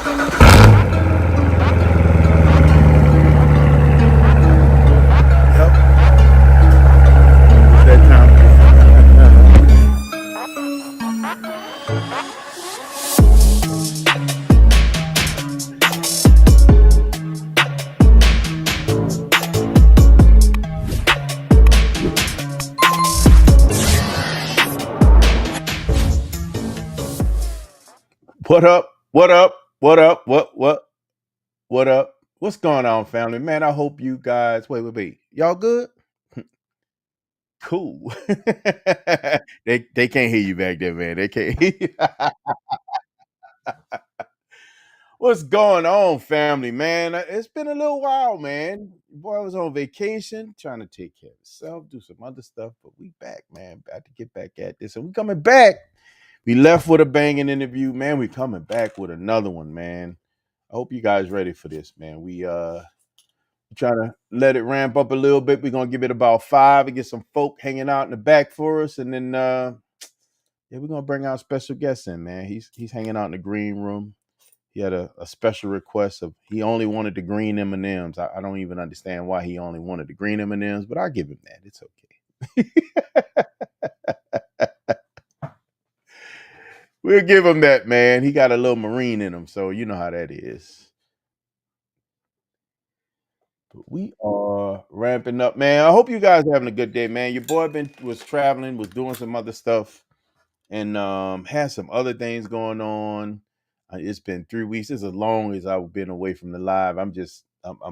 Yep. It's that time. What up? What up? What up? What up? What's going on, family? Man, I hope you guys. Wait. Y'all good? Cool. They can't hear you back there, man. They can't hear you. What's going on, family, man? It's been a little while, man. Boy, I was on vacation trying to take care of myself, do some other stuff, but we back, man. About to get back at this. And we coming back. We left with a banging interview, man. We coming back with another one, man. I hope you guys ready for this, man. We trying to let it ramp up a little bit. We're gonna give it about 5 and get some folk hanging out in the back for us, and then yeah, we're gonna bring our special guest in, man. He's hanging out in the green room. He had a special request of he only wanted the green M&Ms. I don't even understand why he only wanted the green M&Ms, but I'll give him that. It's okay. We'll give him that, man. He got a little marine in him, so you know how that is. But we are ramping up, man. I hope you guys are having a good day, man. Your boy was traveling, was doing some other stuff, and had some other things going on. It's been 3 weeks. It's as long as I've been away from the live. I'm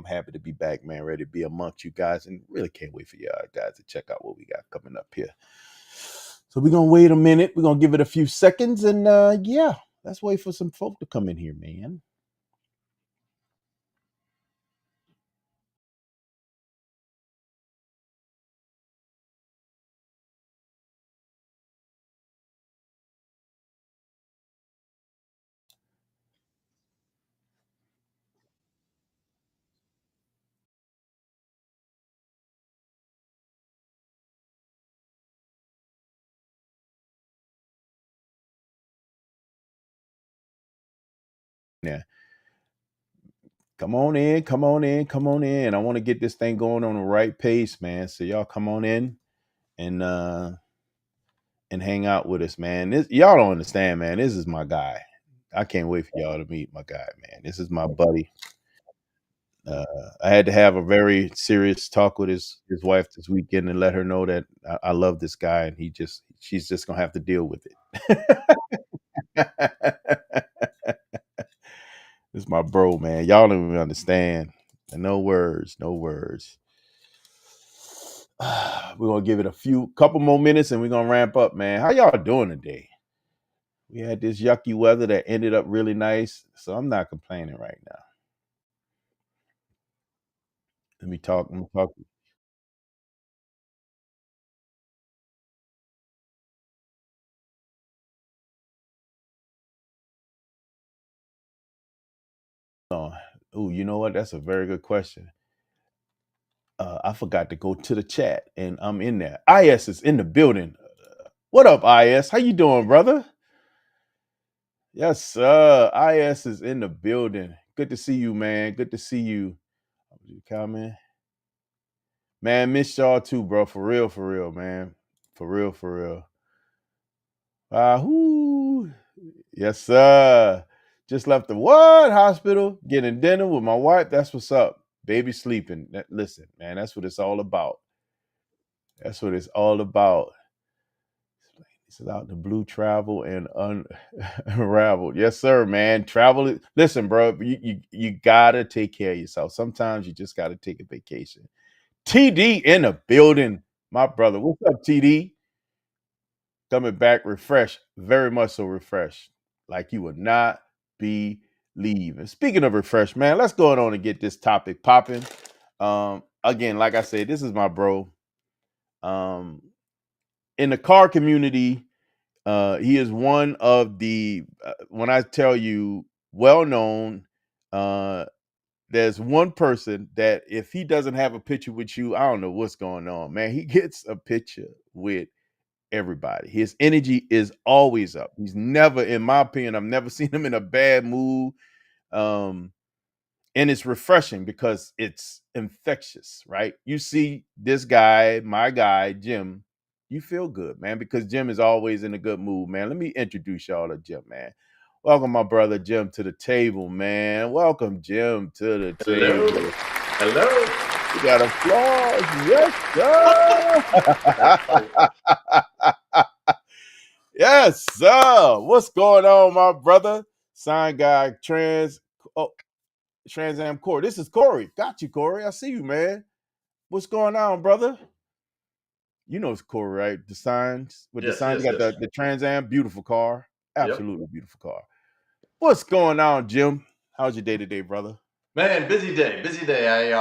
happy to be back, man. Ready to be amongst you guys, and really can't wait for y'all guys to check out what we got coming up here. So we're gonna wait a minute. We're gonna give it a few seconds, and yeah, let's wait for some folk to come in here, man. Yeah. Come on in, come on in, come on in. I want to get this thing going on the right pace, man. So y'all come on in and hang out with us, man. Y'all don't understand, man. This is my guy. I can't wait for y'all to meet my guy, man. This is my buddy. Uh, I had to have a very serious talk with his wife this weekend and let her know that I love this guy, and she's just gonna have to deal with it. This is my bro, man. Y'all don't even understand. No words, no words. We're gonna give it a couple more minutes and we're gonna ramp up, man. How y'all doing today? We had this yucky weather that ended up really nice, so I'm not complaining right now. Let me talk. Let me talk. Oh, you know what? That's a very good question. I forgot to go to the chat, and I'm in there. Is is in the building. What up, Is? How you doing, brother? Yes, sir. Is is in the building. Good to see you, man. Good to see you. You coming? Man, miss y'all too, bro. For real, man. For real. Whoo. Yes, sir. Just left the what hospital, getting dinner with my wife. That's what's up. Baby sleeping. Listen, man, that's what it's all about. That's what it's all about. This is out the blue travel and unraveled. Yes, sir, man. Travel. Listen, bro, you gotta take care of yourself. Sometimes you just gotta take a vacation. TD in the building, my brother. What's up, TD? Coming back refreshed, very much so refreshed, like you would not believe. And speaking of refresh, man, let's go on and get this topic popping. Again, like I said, this is my bro. Um, in the car community, he is one of the when I tell you well known. There's one person that if he doesn't have a picture with you, I don't know what's going on, man. He gets a picture with everybody. His energy is always up. He's never, in my opinion, I've never seen him in a bad mood. Um, and it's refreshing because it's infectious, right? You see this guy, my guy, Jim, you feel good, man, because Jim is always in a good mood, man. Let me introduce y'all to Jim, man. Welcome, my brother Jim, to the table, man. Welcome, Jim, to the Hello. table. Hello. You got applause. Yes, That's funny. sir. Yes, sir. What's going on, my brother? Sign guy, Trans Am Corey. This is Corey. Got you, Corey. I see you, man. What's going on, brother? You know it's Corey, right? The signs with the Yes, signs. yes, You got yes. the Trans Am, beautiful car. Yep. Absolutely beautiful car. What's going on, Jim? How's your day today, brother? Man, busy day. Busy day.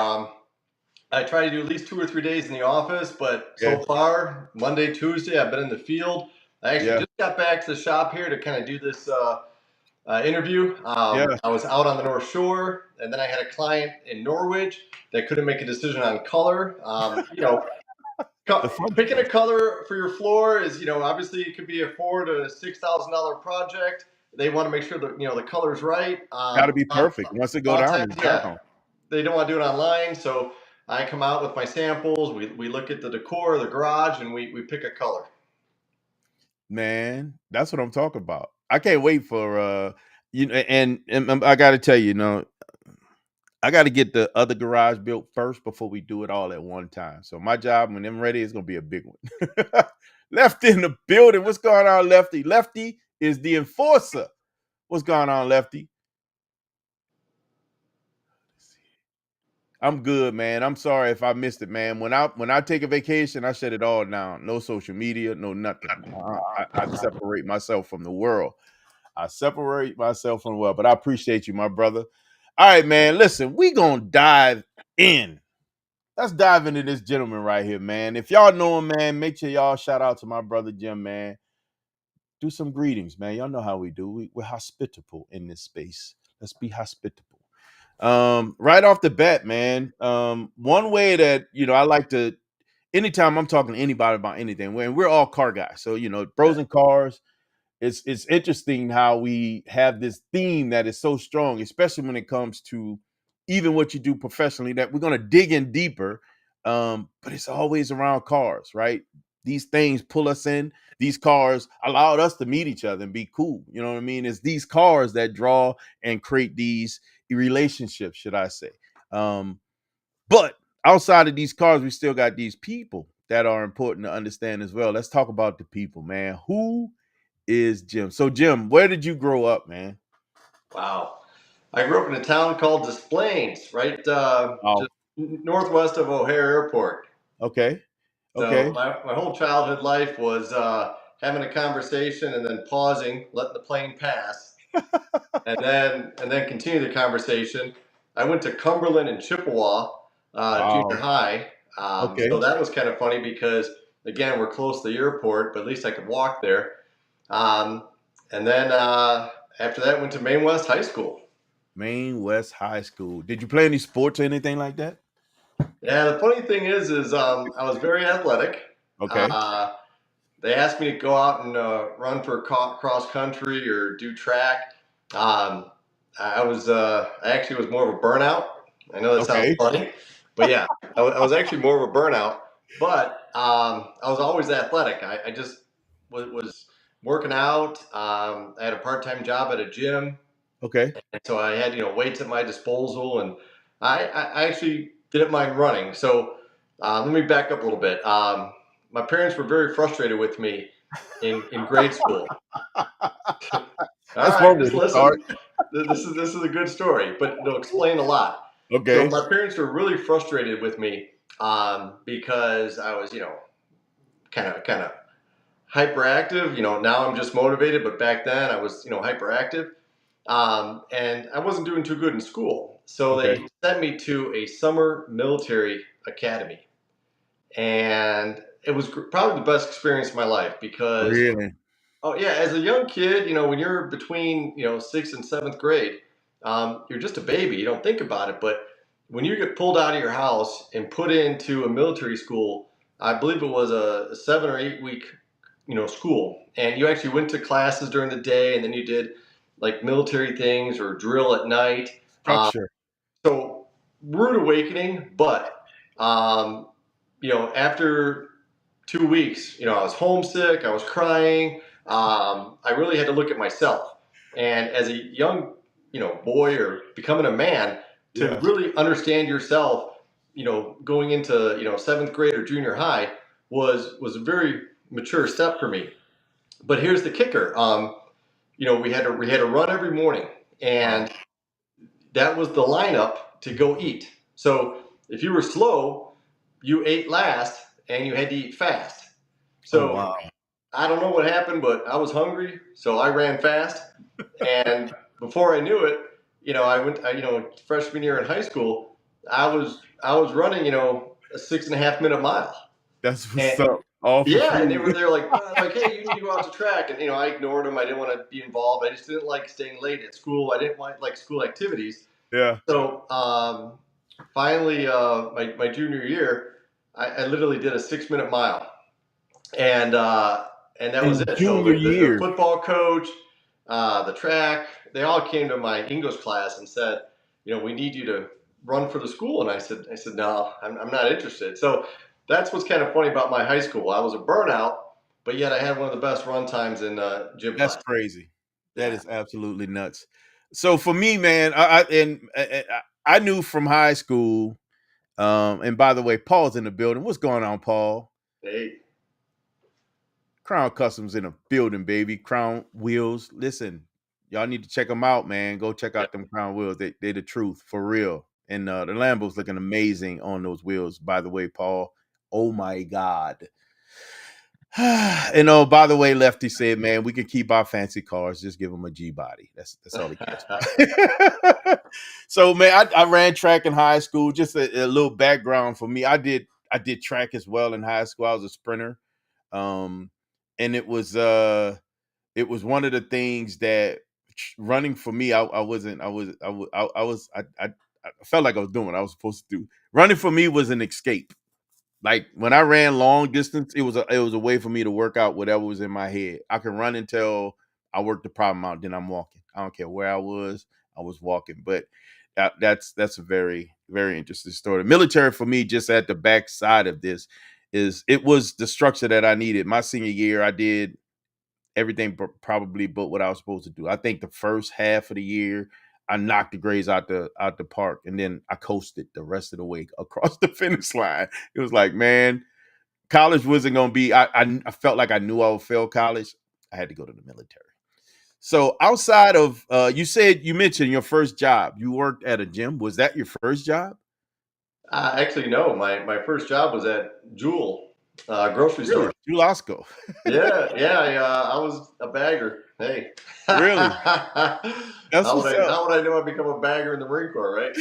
I try to do at least 2 or 3 days in the office, but Yeah, so far, Monday, Tuesday, I've been in the field. I actually yeah, just got back to the shop here to kind of do this interview. yeah. I was out on the North Shore, and then I had a client in Norwich that couldn't make a decision on color. The fun Picking a stuff. color for your floor is, obviously it could be a $4,000 to $6,000 project. They want to make sure that the color's right. Got to be A perfect. Once it go lot of down, times, it's yeah, down. they don't want to do it online. So I come out with my samples. We look at the decor, the garage, and we pick a color. Man, that's what I'm talking about. I can't wait for and I got to tell you, I got to get the other garage built first before we do it all at one time. So my job when I'm ready is gonna be a big one. Lefty in the building. What's going on, Lefty? Lefty is the enforcer. What's going on, Lefty? I'm good, man. I'm sorry if I missed it, man. When I take a vacation, I shut it all down. No social media, no nothing. I separate myself from the world. I separate myself from the world. But I appreciate you, my brother. All right, man. Listen, we gonna dive in. Let's dive into this gentleman right here, man. If y'all know him, man, make sure y'all shout out to my brother Jim, man. Do some greetings, man. Y'all know how we do. We're hospitable in this space. Let's be hospitable. Right off the bat, man. One way that I like to, anytime I'm talking to anybody about anything, when we're all car guys, so Yeah. bros and cars, it's interesting how we have this theme that is so strong, especially when it comes to even what you do professionally, that we're going to dig in deeper. But it's always around cars, right? These things pull us in. These cars allowed us to meet each other and be cool. You know what I mean? It's these cars that draw and create these relationships, should I say. But outside of these cars, we still got these people that are important to understand as well. Let's talk about the people, man. Who is Jim? So, Jim, where did you grow up, man? Wow. I grew up in a town called Des Plaines, right, Oh, just northwest of O'Hare Airport. okay, So okay, my whole childhood life was having a conversation and then pausing, letting the plane pass, and then continue the conversation. I went to Cumberland and Chippewa junior wow, high, so okay, that was kind of funny because again we're close to the airport, but at least I could walk there. Um, and then after that, went to Maine West High School. Maine West High School. Did you play any sports or anything like that? Yeah, the funny thing is I was very athletic. Okay, Uh, they asked me to go out and run for cross country or do track. Um, I actually was more of a burnout. I know that sounds okay, funny, but yeah, I was actually more of a burnout. But I was always athletic. I just was working out. I had a part-time job at a gym, okay, and so I had weights at my disposal, and I actually didn't mind running. So let me back up a little bit. My parents were very frustrated with me in grade school. All that's right, one way just to start. listen. This is a good story, but it'll explain a lot. So Okay, my parents were really frustrated with me because I was kind of hyperactive. Now I'm just motivated, but back then I was hyperactive. And I wasn't doing too good in school. So okay, they sent me to a summer military academy. And it was probably the best experience of my life because, really, oh, yeah, as a young kid, when you're between, sixth and seventh grade, you're just a baby. You don't think about it. But when you get pulled out of your house and put into a military school, I believe it was a 7 or 8 week school, and you actually went to classes during the day, and then you did like military things or drill at night. Um, Structure. so rude awakening, but um, after 2 weeks, I was homesick, I was crying. I really had to look at myself. And as a young, boy or becoming a man, to Yeah. really understand yourself, going into, seventh grade or junior high was a very mature step for me. But here's the kicker. We had to run every morning, Wow. and that was the lineup to go eat. So if you were slow, you ate last, and you had to eat fast. Oh So wow. I don't know what happened, but I was hungry, so I ran fast. And before I knew it, freshman year in high school, I was running, a 6.5 minute mile. That's what's And up. All for yeah, and free. they're like, "Bro," like, hey, you need to go out to track. And I ignored them. I didn't want to be involved. I just didn't like staying late at school. I didn't like school activities. Yeah. So finally, my junior year, I literally did a 6 minute mile, and that was In it. So junior the year. football coach, the track, they all came to my English class and said, we need you to run for the school. And I said, no, I'm not interested. So that's what's kind of funny about my high school. I was a burnout, but yet I had one of the best run times in gym That's class. crazy. That Yeah. is absolutely nuts. So for me, man, I knew from high school. And by the way, Paul's in the building. What's going on, Paul? Hey. Crown Customs in the building, baby. Crown Wheels. Listen, y'all need to check them out, man. Go check Yep. out them Crown Wheels. They the truth for real. And the Lambo's looking amazing on those wheels. By the way, Paul. Oh my God. And oh, by the way, Lefty said, "Man, we can keep our fancy cars. Just give them a G body. That's all he cares about." So, man, I ran track in high school. Just a little background for me. I did track as well in high school. I was a sprinter, um, and it was one of the things that running for me. I wasn't. I felt like I was doing what I was supposed to do. Running for me was an escape. Like when I ran long distance, it was a way for me to work out whatever was in my head. I can run until I work the problem out, then I'm walking. I don't care where I was walking. But that's a very very interesting story. The military for me, just at the back side of this, is it was the structure that I needed. My senior year, I did everything probably but what I was supposed to do. I think the first half of the year, I knocked the grades out the park, and then I coasted the rest of the way across the finish line. It was like, man, college wasn't gonna be. I felt like I knew I would fail college. I had to go to the military. So outside of, you mentioned your first job. You worked at a gym. Was that your first job? Actually, no. My first job was at Jewel grocery Really, store. Julasco? Yeah, yeah. I was a bagger. Hey, Really? how That's would what's I? up. How would I know I'd become a bagger in the Marine Corps, right?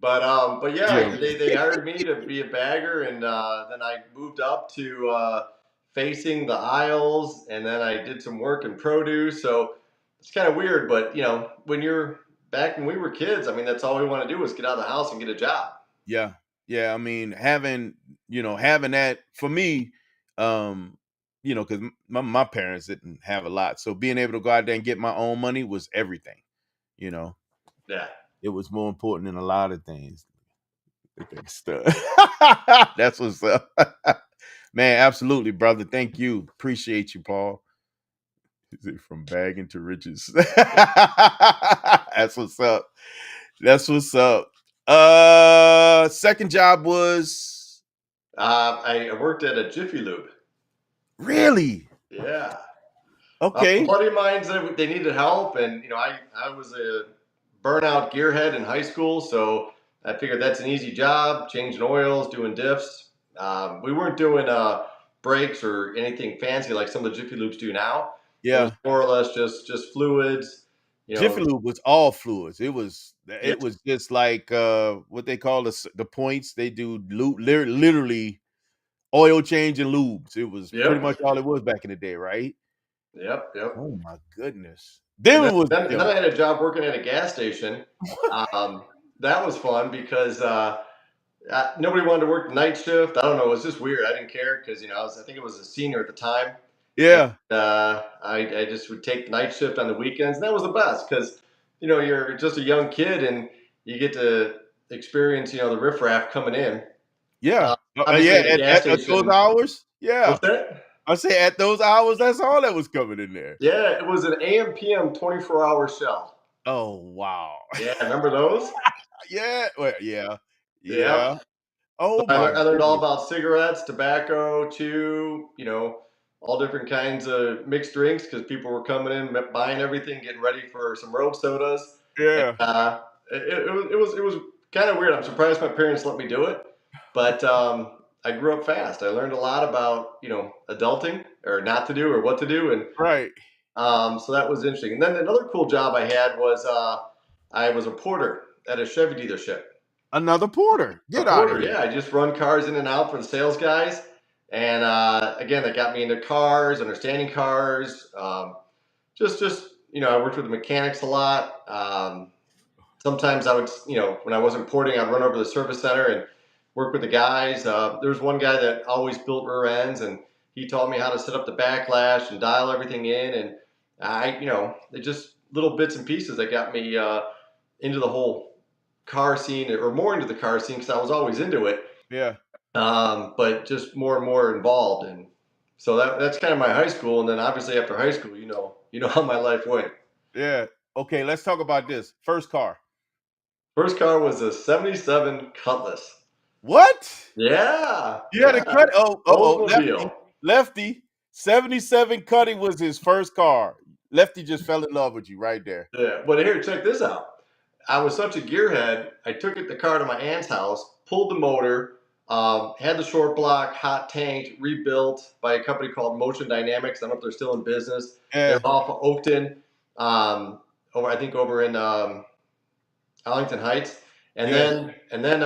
But yeah, Yo, they hired me to be a bagger, and then I moved up to facing the aisles, and then I did some work in produce. So it's kind of weird, but when you're back when we were kids, I mean, that's all we want to do is get out of the house and get a job. yeah, yeah. I mean, having that for me, um, because my parents didn't have a lot, so being able to go out there and get my own money was everything. You know, Yeah. it was more important than a lot of things. I think stuff. That's what's up, man. Absolutely, brother. Thank you. Appreciate you, Paul. Is it from bagging to riches? That's what's up. That's what's up. Second job was I worked at a Jiffy Lube. really Yeah. A okay. buddy of mine said they needed help, and I was a burnout gearhead in high school, so I figured that's an easy job, changing oils, doing diffs. We weren't doing brakes or anything fancy like some of the Jiffy Lubes do now. It was Yeah, more or less just fluids. You Jiffy know, Lube was all fluids. It was yeah, it was just like what they call the points. They do literally oil change and lubes. It was pretty yep, much all it was back in the day, right? yep. Oh my goodness. And Then then, it was then, and then I had a job working at a gas station. Um, that was fun because nobody wanted to work the night shift. I don't know. It was just weird. I didn't care because I think it was a senior at the time, Yeah. I just would take the night shift on the weekends, and that was the best because you're just a young kid and you get to experience the riffraff coming in. Yeah. Obviously, Yeah. at the gas At those station. hours. Yeah. What's that? I say at those hours, that's all that was coming in there. Yeah, it was an AM PM 24-hour shell. Oh wow. Yeah, remember those? Yeah. Well, yeah. Yep. Yeah. Oh I my learned all goodness. about cigarettes, tobacco, chew, all different kinds of mixed drinks because people were coming in, buying everything, getting ready for some road sodas. And, Yeah. it was kind of weird. I'm surprised my parents let me do it, but I grew up fast. I learned a lot about adulting or not to do or what to do, and Right. so that was interesting. And then another cool job I had was I was a porter at a Chevy dealership. Another porter. A Get out of porter, here. yeah. I just run cars in and out for the sales guys. And again, that got me into cars, understanding cars. Just I worked with the mechanics a lot. Sometimes I would, when I wasn't porting, I'd run over to the service center and work with the guys. There was one guy that always built rear ends, and he taught me how to set up the backlash and dial everything in. And it just little bits and pieces that got me into the whole car scene, or more into the car scene because I was always into it, Yeah. but just more and more involved. And so that's kind of my high school. And then obviously after high school, how my life went. Yeah. Okay, let's talk about this. First car. First car was a '77 Cutlass. What? Yeah, You had a yeah, cut. Oh, lefty. Oldsmobile. Lefty. 77 Cutting was his first car. Lefty just fell in love with you right there. Yeah, but here, check this out. I was such a gearhead. I took the car to my aunt's house, pulled the motor, had the short block, hot tanked, rebuilt by a company called Motion Dynamics. I don't know if they're still in business. They're Yeah. off of Oakton, over in Arlington Heights, and Yeah. then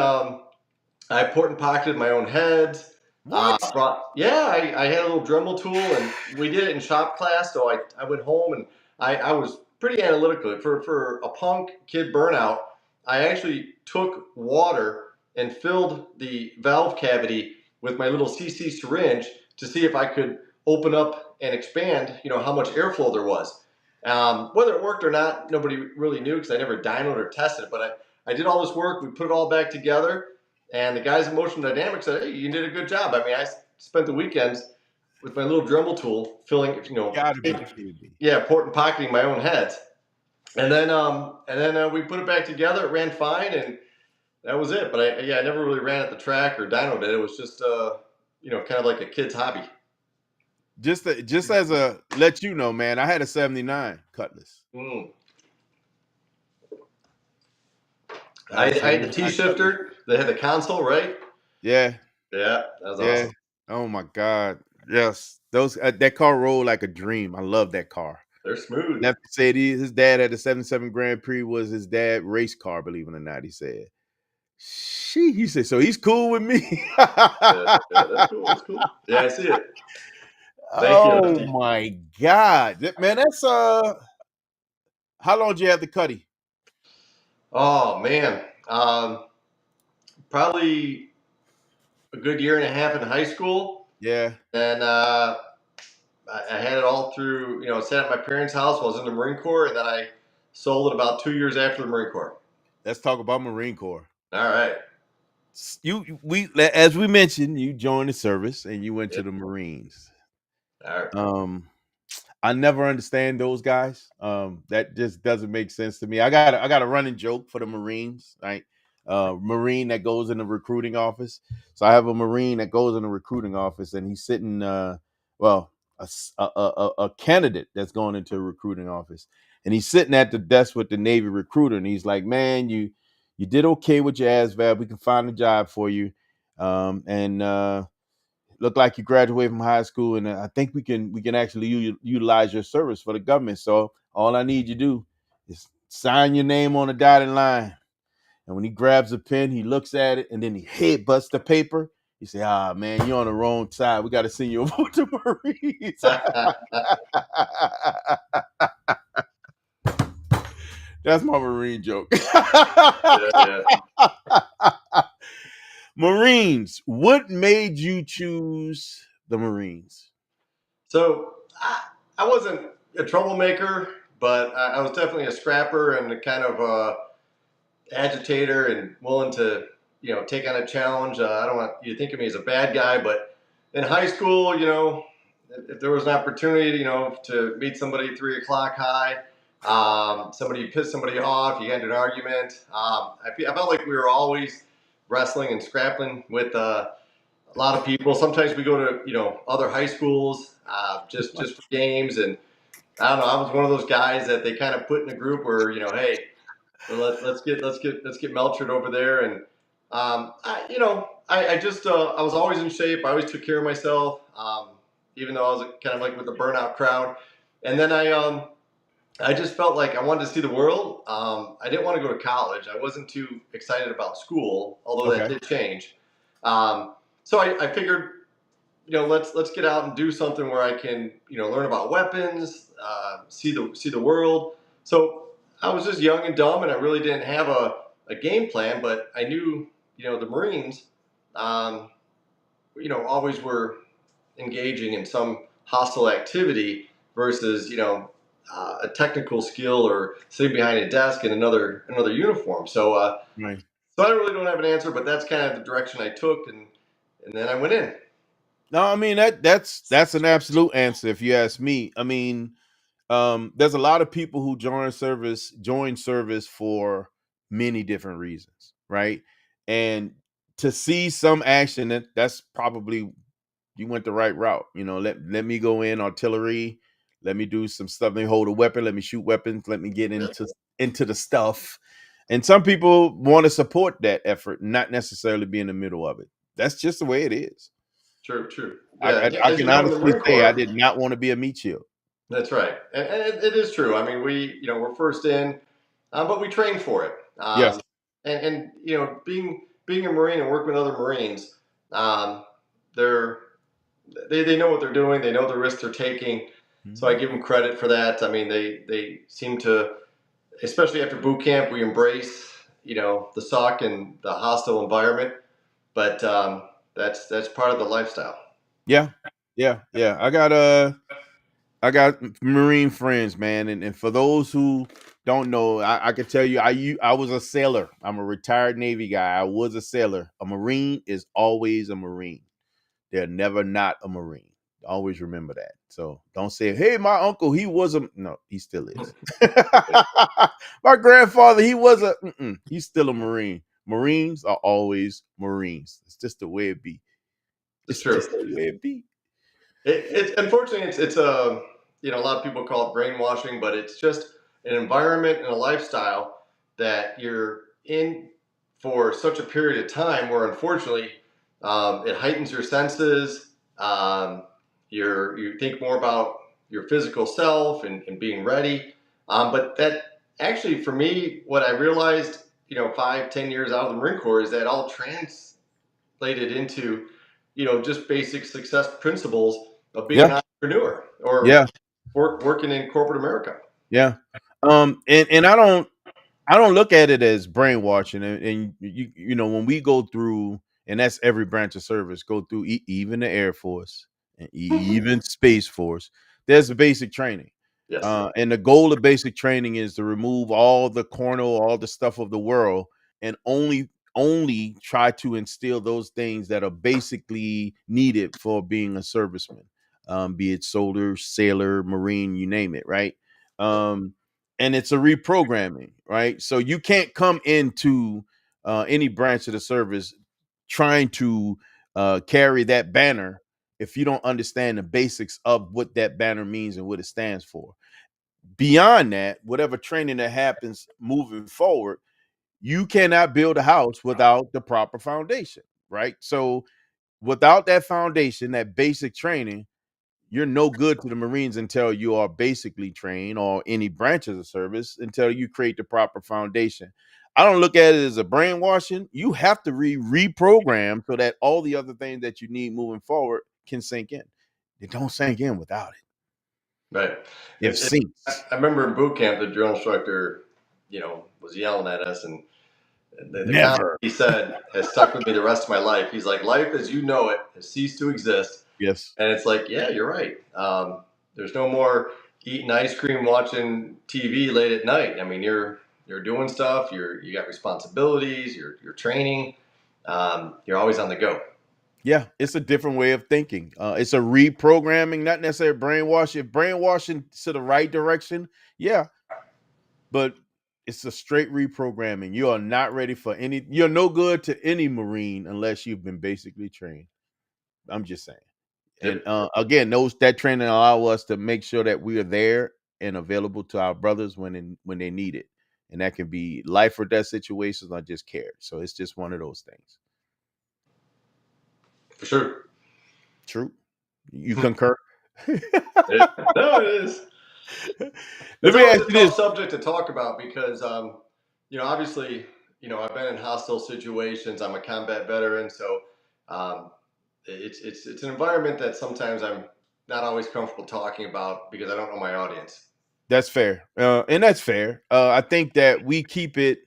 I port and pocketed my own heads. What? Yeah, I had a little Dremel tool, and we did it in shop class. So I went home and I was pretty analytical for a punk kid burnout. I actually took water and filled the valve cavity with my little CC syringe to see if I could open up and expand. How much airflow there was. Whether it worked or not, nobody really knew because I never dynoed or tested it. But I did all this work. We put it all back together. And the guys in Motion Dynamics said, "Hey, you did a good job." I mean, I spent the weekends with my little Dremel tool filling, Gotta be kidding me. yeah, port and pocketing my own heads. And then we put it back together. It ran fine, and that was it. But I never really ran at the track or dynoed it. It was just kind of like a kid's hobby. Just as a let you know, man, I had a 79 Cutlass. Mm. I I had a had the 79 T Cutlass. shifter. They had the console, right? Yeah. Yeah, that was Yeah. awesome. Oh my God. Yes. Those that car rolled like a dream. I love that car. They're smooth. Lefty said his dad had a 77 Grand Prix was his dad race car, believe it or not. He said. He said, so he's cool with me. Yeah, yeah, that's cool. That's cool. Yeah, I see it. Thank you, Oh Lefty. my God. Man, that's how long did you have the cutty? Oh man, probably a good year and a half in high school, Yeah. and I had it all through. I sat at my parents' house while I was in the Marine Corps, and then I sold it about 2 years after the Marine Corps. Let's talk about Marine Corps. All right. As we mentioned, you joined the service and you went to Yep. the Marines. All right. I never understand those guys. That just doesn't make sense to me. I got a running joke for the Marines, right? Marine that goes in the recruiting office. So I have a Marine that goes in the recruiting office, and he's sitting, well, a candidate that's going into a recruiting office, and he's sitting at the desk with the Navy recruiter, and he's like, "Man, you did okay with your ASVAB. We can find a job for you, and look like you graduated from high school, and I think we can actually utilize your service for the government. So all I need you to do is sign your name on a dotted line." And when he grabs a pen, he looks at it, and then he headbutts the paper. He say, "Ah, man, you're on the wrong side. We got to send you over to Marines." That's my Marine joke. Yeah, yeah. Marines, what made you choose the Marines? So I wasn't a troublemaker, but I was definitely a scrapper and a kind of agitator and willing to, take on a challenge. I don't want you to think of me as a bad guy, but in high school, if there was an opportunity, to meet somebody at 3 o'clock high, somebody pissed somebody off, you got into an argument. I felt like we were always wrestling and scrapping with a lot of people. Sometimes we go to other high schools just for games, and I don't know. I was one of those guys that they kind of put in a group where hey, let's get Melchard over there, and I just I was always in shape. I always took care of myself, even though I was kind of like with the burnout crowd. And then I just felt like I wanted to see the world. I didn't want to go to college. I wasn't too excited about school, although that Okay. did change. So I figured, let's get out and do something where I can, learn about weapons, see the world. So I was just young and dumb, and I really didn't have a game plan. But I knew, the Marines, um, always were engaging in some hostile activity versus, a technical skill or sitting behind a desk in another uniform. Right. So I really don't have an answer, but that's kind of the direction I took, and then I went in. No, I mean that's an absolute answer if you ask me. I mean, there's a lot of people who join service for many different reasons, right? And to see some action, that's probably you went the right route. Let me go in artillery, let me do some stuff, let me hold a weapon, let me shoot weapons, let me get Yeah, into the stuff. And some people want to support that effort, not necessarily be in the middle of it. That's just the way it is. true, true. I, Yeah, I, I as you can know, in the honestly Marine say I Corps, did not want to be a meat shield. that's right, and it is true. I mean, we're first in, but we train for it. Yes. And being a Marine and working with other Marines, um, they're they know what they're doing. They know the risks they're taking. So I Mhm. give them credit for that. I mean, they seem to, especially after boot camp, we embrace the suck and the hostile environment. But that's part of the lifestyle. Yeah, yeah. I got Marine friends, man, and for those who don't know, I can tell you, I was a sailor. I'm a retired Navy guy. I was a sailor. A Marine is always a Marine. They're never not a Marine. Always remember that. So don't say, "Hey, my uncle, he was a," no, he still is. My grandfather, he was a. He's still a Marine. Marines are always Marines. It's just the way it be. It's It's true. just the way it be. It unfortunately it's a a lot of people call it brainwashing, but it's just an environment and a lifestyle that you're in for such a period of time where unfortunately it heightens your senses. Um, you think more about your physical self and being ready. But that actually for me, what I realized 5-10 years out of the Marine Corps is that all translated into just basic success principles of being Yeah, an entrepreneur or yeah, working in corporate America. yeah. And I don't look at it as brainwashing. And when we go through, and that's every branch of service, go through even the Air Force and even Space Force. There's a basic training, Yes. and the goal of basic training is to remove all the cornel, all the stuff of the world, and only try to instill those things that are basically needed for being a serviceman, be it soldier, sailor, marine, you name it, right? Um, and it's a reprogramming, right? So you can't come into any branch of the service trying to carry that banner if you don't understand the basics of what that banner means and what it stands for. Beyond that, whatever training that happens moving forward, you cannot build a house without the proper foundation, right? So without that foundation, that basic training, you're no good to the Marines until you are basically trained, or any branches of service, until you create the proper foundation. I don't look at it as a brainwashing. You have to reprogram so that all the other things that you need moving forward can sink in. It don't sink in without it. Right. It sinks. I remember in boot camp, the drill instructor, was yelling at us, and the comment Never. he said has stuck with me the rest of my life. He's like, "Life as you know it has ceased to exist," Yes. and it's like, yeah, you're right. There's no more eating ice cream, watching TV late at night. I mean, you're doing stuff. You got responsibilities. You're training. You're always on the go. Yeah, it's a different way of thinking. It's a reprogramming, not necessarily brainwash. If brainwashing to the right direction, yeah, but it's a straight reprogramming. You are not ready for any. You're no good to any Marine unless you've been basically trained. I'm just saying. And Yep, again, those that training allow us to make sure that we are there and available to our brothers when they need it, and that can be life or death situations or just care. So it's just one of those things. for sure. True. You concur? Yeah. No, it is. Let It's me always ask a you tough this. subject to talk about because, obviously, I've been in hostile situations. I'm a combat veteran, so um, it's an environment that sometimes I'm not always comfortable talking about because I don't know my audience. That's fair, and that's fair. I think that we keep it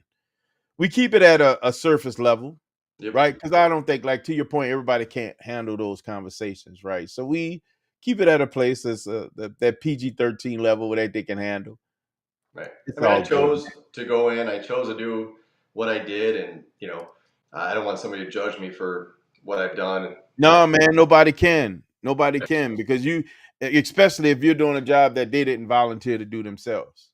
at a surface level, Yep, right? Because I don't think, like to your point, everybody can't handle those conversations, right? So we keep it at a place that's that PG-13 level where they can handle. right. I It's mean, I all good, man. chose to go in. I chose to do what I did, and I don't want somebody to judge me for what I've done. And No, man, nobody can. Nobody can because especially if you're doing a job that they didn't volunteer to do themselves.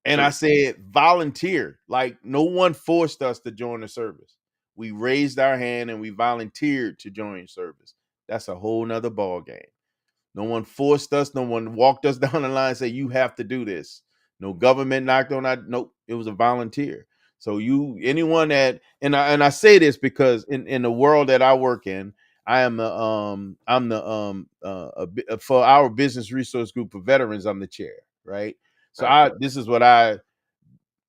And I true. said volunteer. Like no one forced us to join the service. We raised our hand and we volunteered to join service. That's a whole nother ball game. No one forced us. No one walked us down the line and said, you have to do this. No government knocked on our nope. It was a volunteer. So anyone that and I say this because in the world that I work in, I'm the for our business resource group for veterans, I'm the chair, right? So Right. this is what I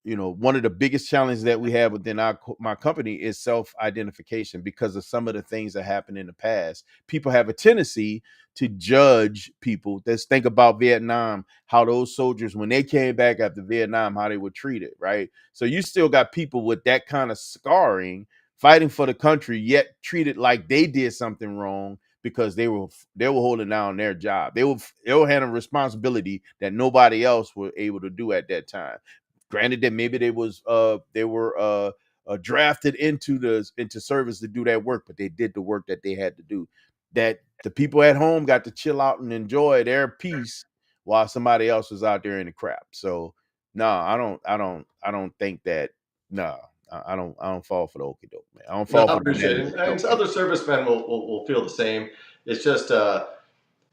one of the biggest challenges that we have within my company is self-identification because of some of the things that happened in the past. People have a tendency to judge people. Let's think about Vietnam, how those soldiers, when they came back after Vietnam, how they were treated, right? So you still got people with that kind of scarring fighting for the country, yet treated like they did something wrong because they were holding down their job. They were handling responsibility that nobody else were able to do at that time. Granted that maybe they were drafted into service to do that work, but they did the work that they had to do. That the people at home got to chill out and enjoy their peace while somebody else was out there in the crap. So no, I don't think that. No, I don't fall for the okie doke, man. I don't No, fall I for the appreciate it. And no. other servicemen will feel the same. It's just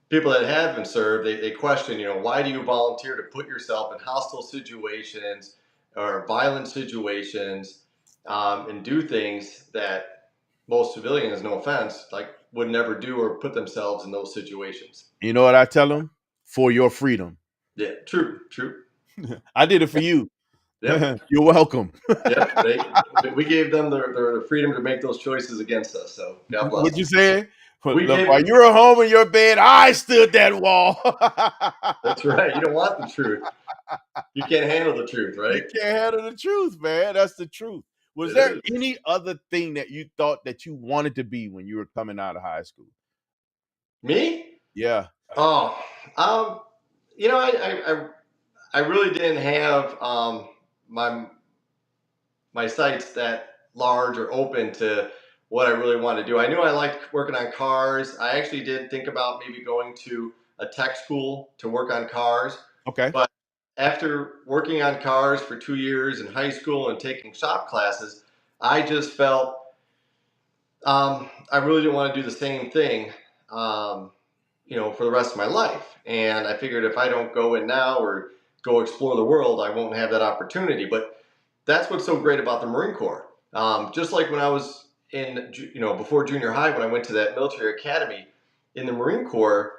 people that have been served, they question, why do you volunteer to put yourself in hostile situations or violent situations and do things that most civilians, no offense, like would never do or put themselves in those situations. You know what I tell them? For your freedom. Yeah, true, true. I did it for you. Yep, You're welcome. yep. We gave them their freedom to make those choices against us. So God bless What them. you saying? We Look, gave. while you were home in your bed, I stood that wall. That's right. You don't want the truth. You can't handle the truth, You right? can't handle the truth, man. That's the truth. Was It there is. any other thing that you thought that you wanted to be when you were coming out of high school? Me? Yeah. Oh, um, I really didn't have my my sights that large or open to what I really wanted to do. I knew I liked working on cars. I actually did think about maybe going to a tech school to work on cars, Okay. but after working on cars for 2 years in high school and taking shop classes, I just felt I really didn't want to do the same thing. Um, for the rest of my life. And I figured if I don't go in now or go explore the world, I won't have that opportunity. But that's what's so great about the Marine Corps. Just like when I was before junior high, when I went to that military academy in the Marine Corps,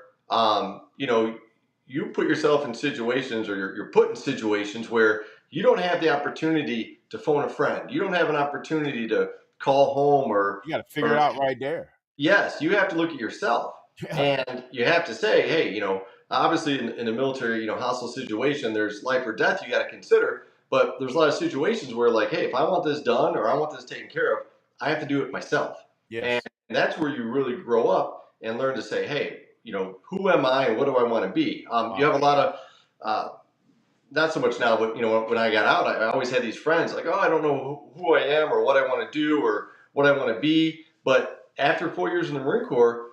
you put yourself in situations or you're put in situations where you don't have the opportunity to phone a friend. You don't have an opportunity to call home You got to figure it or out right there. yes, you have to look at yourself Yeah. and you have to say, hey, obviously in a military, hostile situation, there's life or death you got to consider. But there's a lot of situations where, like, hey, if I want this done or I want this taken care of, I have to do it myself. And Yes. that's where you really grow up and learn to say, hey, who am I and what do I want to be? You have a lot of, not so much now, but when I got out, I always had these friends like, oh, I don't know who I am or what I want to do or what I want to be. But after 4 years in the Marine Corps,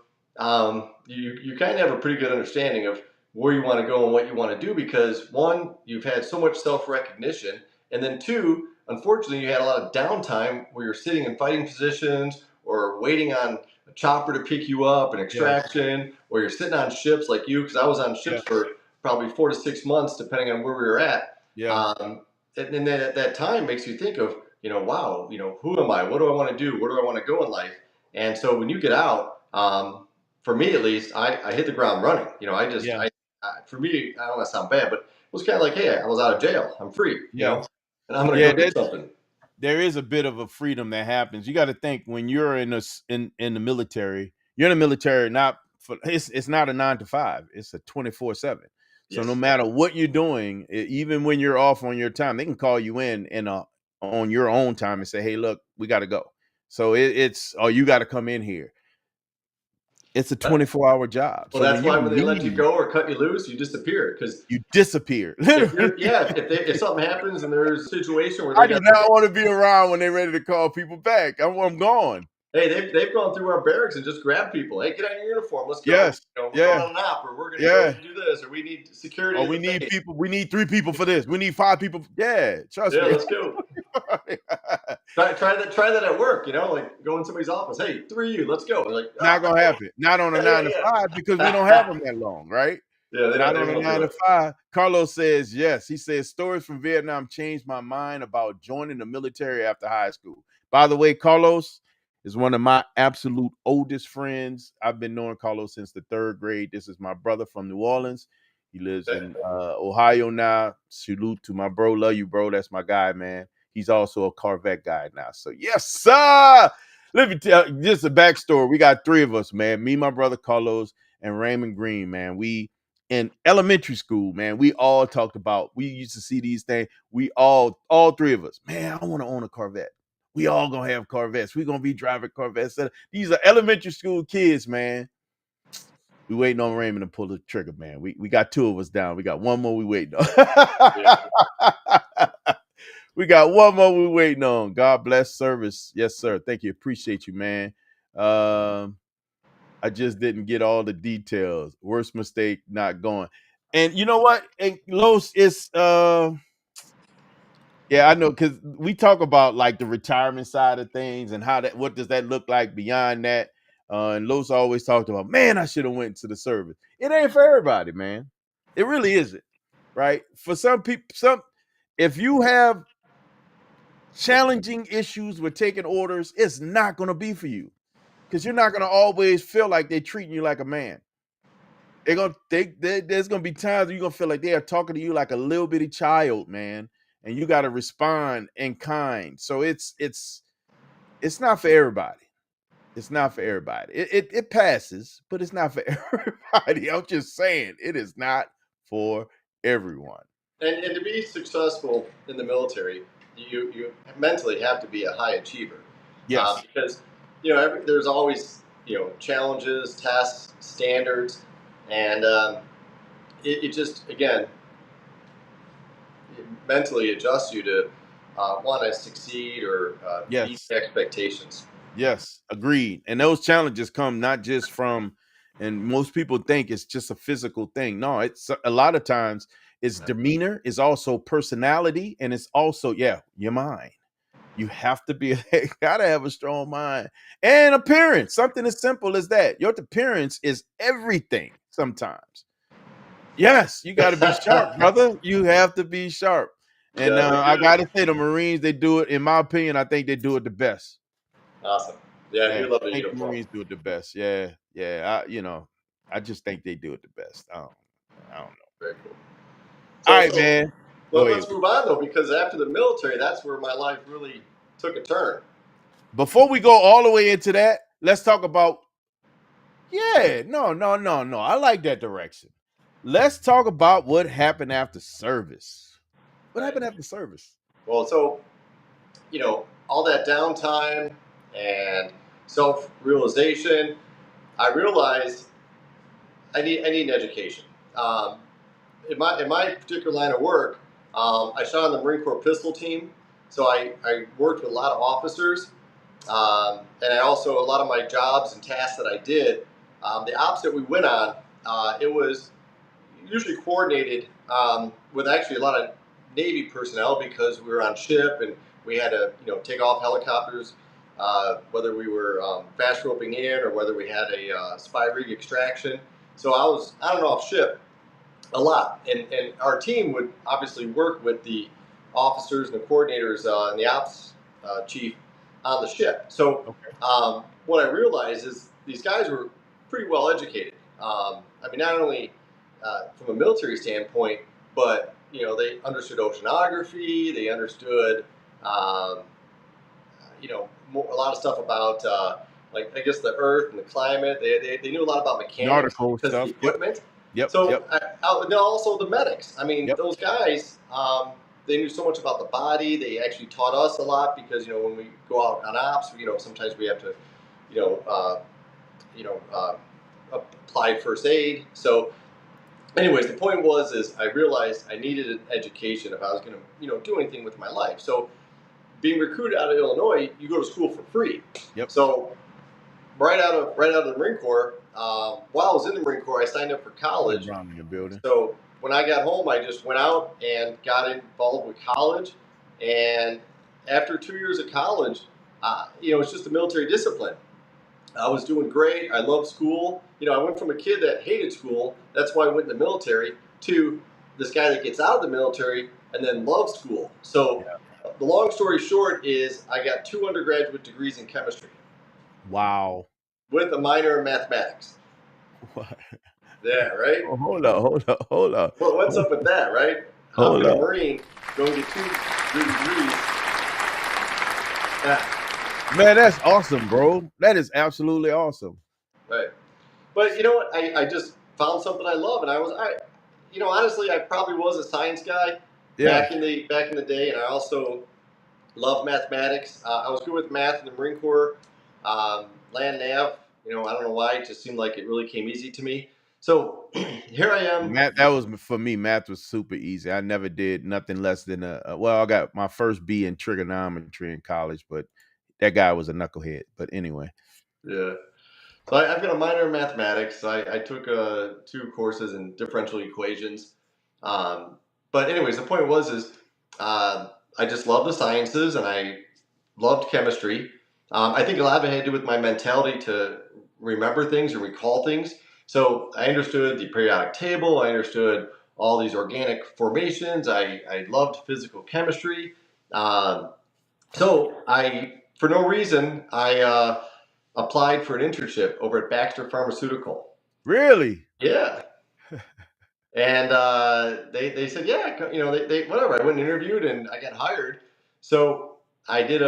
you kind of have a pretty good understanding of where you want to go and what you want to do because one, you've had so much self recognition, and then two, unfortunately, you had a lot of downtime where you're sitting in fighting positions or waiting on a chopper to pick you up, an Yes. extraction, or you're sitting on ships like you, because I was on Yeah. ships for probably 4 to 6 months, depending on where we were at. Yeah. And then at that time makes you think of, wow, who am I? What do I want to do? Where do I want to go in life? And so when you get out, for me at least, I hit the ground running. Yeah. For me, I don't want to sound bad, but it was kind of like, hey, I was out of jail. I'm free, Yeah. and I'm going to Yeah. go do something. There is a bit of a freedom that happens. You got to think when you're in the military, you're in the military not for it's not a 9 to 5. It's a 24/7. So no Yes. matter what you're doing, even when you're off on your time, they can call you in on your own time and say, "Hey, look, we got to go." So it's you got to come in here. It's a 24-hour job. Well, So when that's you why when they let you leave, go or cut you loose, you disappear. Because you disappear. if Literally. you're, yeah, if something happens and there's a situation where I they do got, not want to be around when they're ready to call people back. I'm gone. hey, they've gone through our barracks and just grabbed people. Hey, get on your uniform. Let's go. Yes. We're going Yeah. on an op, or we're going to go Yeah. and do this, or we need security Oh, in we the need base. people. We need 3 people for this. We need 5 people. Yeah, trust Yeah, me. let's go. Try that at work. Like go in somebody's office. Hey, 3 of you, let's go. They're like, Not gonna happen. Not on a yeah, nine yeah, to yeah. five because we don't have them that long, right? Yeah, Not they on a won't nine do to it. five. Carlos says yes. He says stories from Vietnam changed my mind about joining the military after high school. By the way, Carlos is one of my absolute oldest friends. I've been knowing Carlos since the 3rd grade. This is my brother from New Orleans. He lives in Ohio now. Salute to my bro. Love you, bro. That's my guy, man. He's also a Corvette guy now. So yes, sir. Let me tell you just a backstory. We got 3 of us, man. Me, my brother Carlos, and Raymond Green, man. We in elementary school, man, we all talked about, we used to see these things. We all 3 of us, man, I want to own a Corvette. We all gonna have Corvettes. We gonna be driving Corvettes. These are elementary school kids, man. We waiting on Raymond to pull the trigger, man. We got 2 of us down. We got one more we waiting Yeah. on. We got one more we waiting on. God bless service. Yes, sir. Thank you. Appreciate you, man. I just didn't get all the details. Worst mistake, not going. And you know what? And Los is yeah, I know because we talk about like the retirement side of things and how that what does that look like beyond that. And Los always talked about, man, I should have went to the service. It ain't for everybody, man. It really isn't, right? For some people, if you have challenging issues with taking orders, it's not gonna be for you because you're not gonna always feel like they're treating you like a man. There's gonna be times you're gonna feel like they are talking to you like a little bitty child, man, and you got to respond in kind. So it's not for everybody. It's not for everybody. It passes, but it's not for everybody. I'm just saying, it is not for everyone. And to be successful in the military, you mentally have to be a high achiever, Yes, because there's always challenges, tests, standards, and it just again it mentally adjusts you to want to succeed or meet yes. expectations. Yes, agreed. And those challenges come not just from, and most people think it's just a physical thing. No, it's a lot of times it's demeanor, it's also personality, and it's also, yeah, your mind. You have to be, gotta have a strong mind and appearance. Something as simple as that. Your appearance is everything sometimes. Yes, you got to be sharp, brother. You have to be sharp. You And gotta look I got good. to say, the Marines, they do it, in my opinion, I think they do it the best. Awesome. Yeah, I Yeah, do love the I think the uniform. Marines do it the best. Yeah, yeah. I just think they do it the best. I don't know. Very cool. All So right, so man. Go ahead. let's move on though, because after the military, that's where my life really took a turn. Before we go all the way into that, let's talk about. Yeah, no, no, no, no. I like that direction. Let's talk about what happened after service. What Right. happened after service? Well, so all that downtime and self realization, I realized I need an education. In my particular line of work, I shot on the Marine Corps pistol team, so I worked with a lot of officers, and I also a lot of my jobs and tasks that I did. The ops that we went on, it was usually coordinated with actually a lot of Navy personnel because we were on ship and we had to take off helicopters, whether we were fast roping in or whether we had a spy rig extraction. So I was on and off ship a lot, and our team would obviously work with the officers and the coordinators and the ops chief on the ship. So Okay. what I realized is these guys were pretty well educated. I mean, not only from a military standpoint, but they understood oceanography, they understood um, a lot of stuff about like I guess the Earth and the climate. They knew a lot about mechanics Nautical because of the stuff. Yep. equipment. Yep. So Yep. also the medics. I mean, Yep. those guys. They knew so much about the body. They actually taught us a lot because when we go out on ops, sometimes we have to, you know, uh, you know, uh, apply first aid. So, anyways, the point was is I realized I needed an education if I was going to do anything with my life. So, being recruited out of Illinois, you go to school for free. Yep. So right out of the Marine Corps, while I was in the Marine Corps, I signed up for Ted college. Brown in the building. So when I got home, I just went out and got involved with college. And after 2 years of college, it's just a military discipline. I was doing great. I loved school. I went from a kid that hated school, that's why I went in the military, to this guy that gets out of the military and then loves school. So the long story short is I got 2 undergraduate degrees in chemistry Wow. with a minor in mathematics. What? Yeah, right? Oh, hold up. Hold up. Hold up. What's up with that, right? How Hold can a up. Marine go and get 2 degrees? Yeah, Man, that's awesome, bro. That is absolutely awesome. right. But you know what? I just found something I love, and honestly, I probably was a science guy Yeah. back in the day, and I also love mathematics. I was good with math in the Marine Corps, land nav. I don't know why. It just seemed like it really came easy to me. So here I am. Math, that was for me. Math was super easy. I never did nothing less than well, I got my first B in trigonometry in college, but that guy was a knucklehead. But anyway. Yeah. So I've got a minor in mathematics. I took 2 courses in differential equations. Um, but anyways, the point was is uh, I just love the sciences and I loved chemistry. I think a lot of it had to do with my mentality to remember things and recall things. So I understood the periodic table. I understood all these organic formations. I loved physical chemistry. Um, for no reason, I applied for an internship over at Baxter Pharmaceutical. Really? Yeah. And they said, yeah, they whatever. I went and interviewed and I got hired. So I did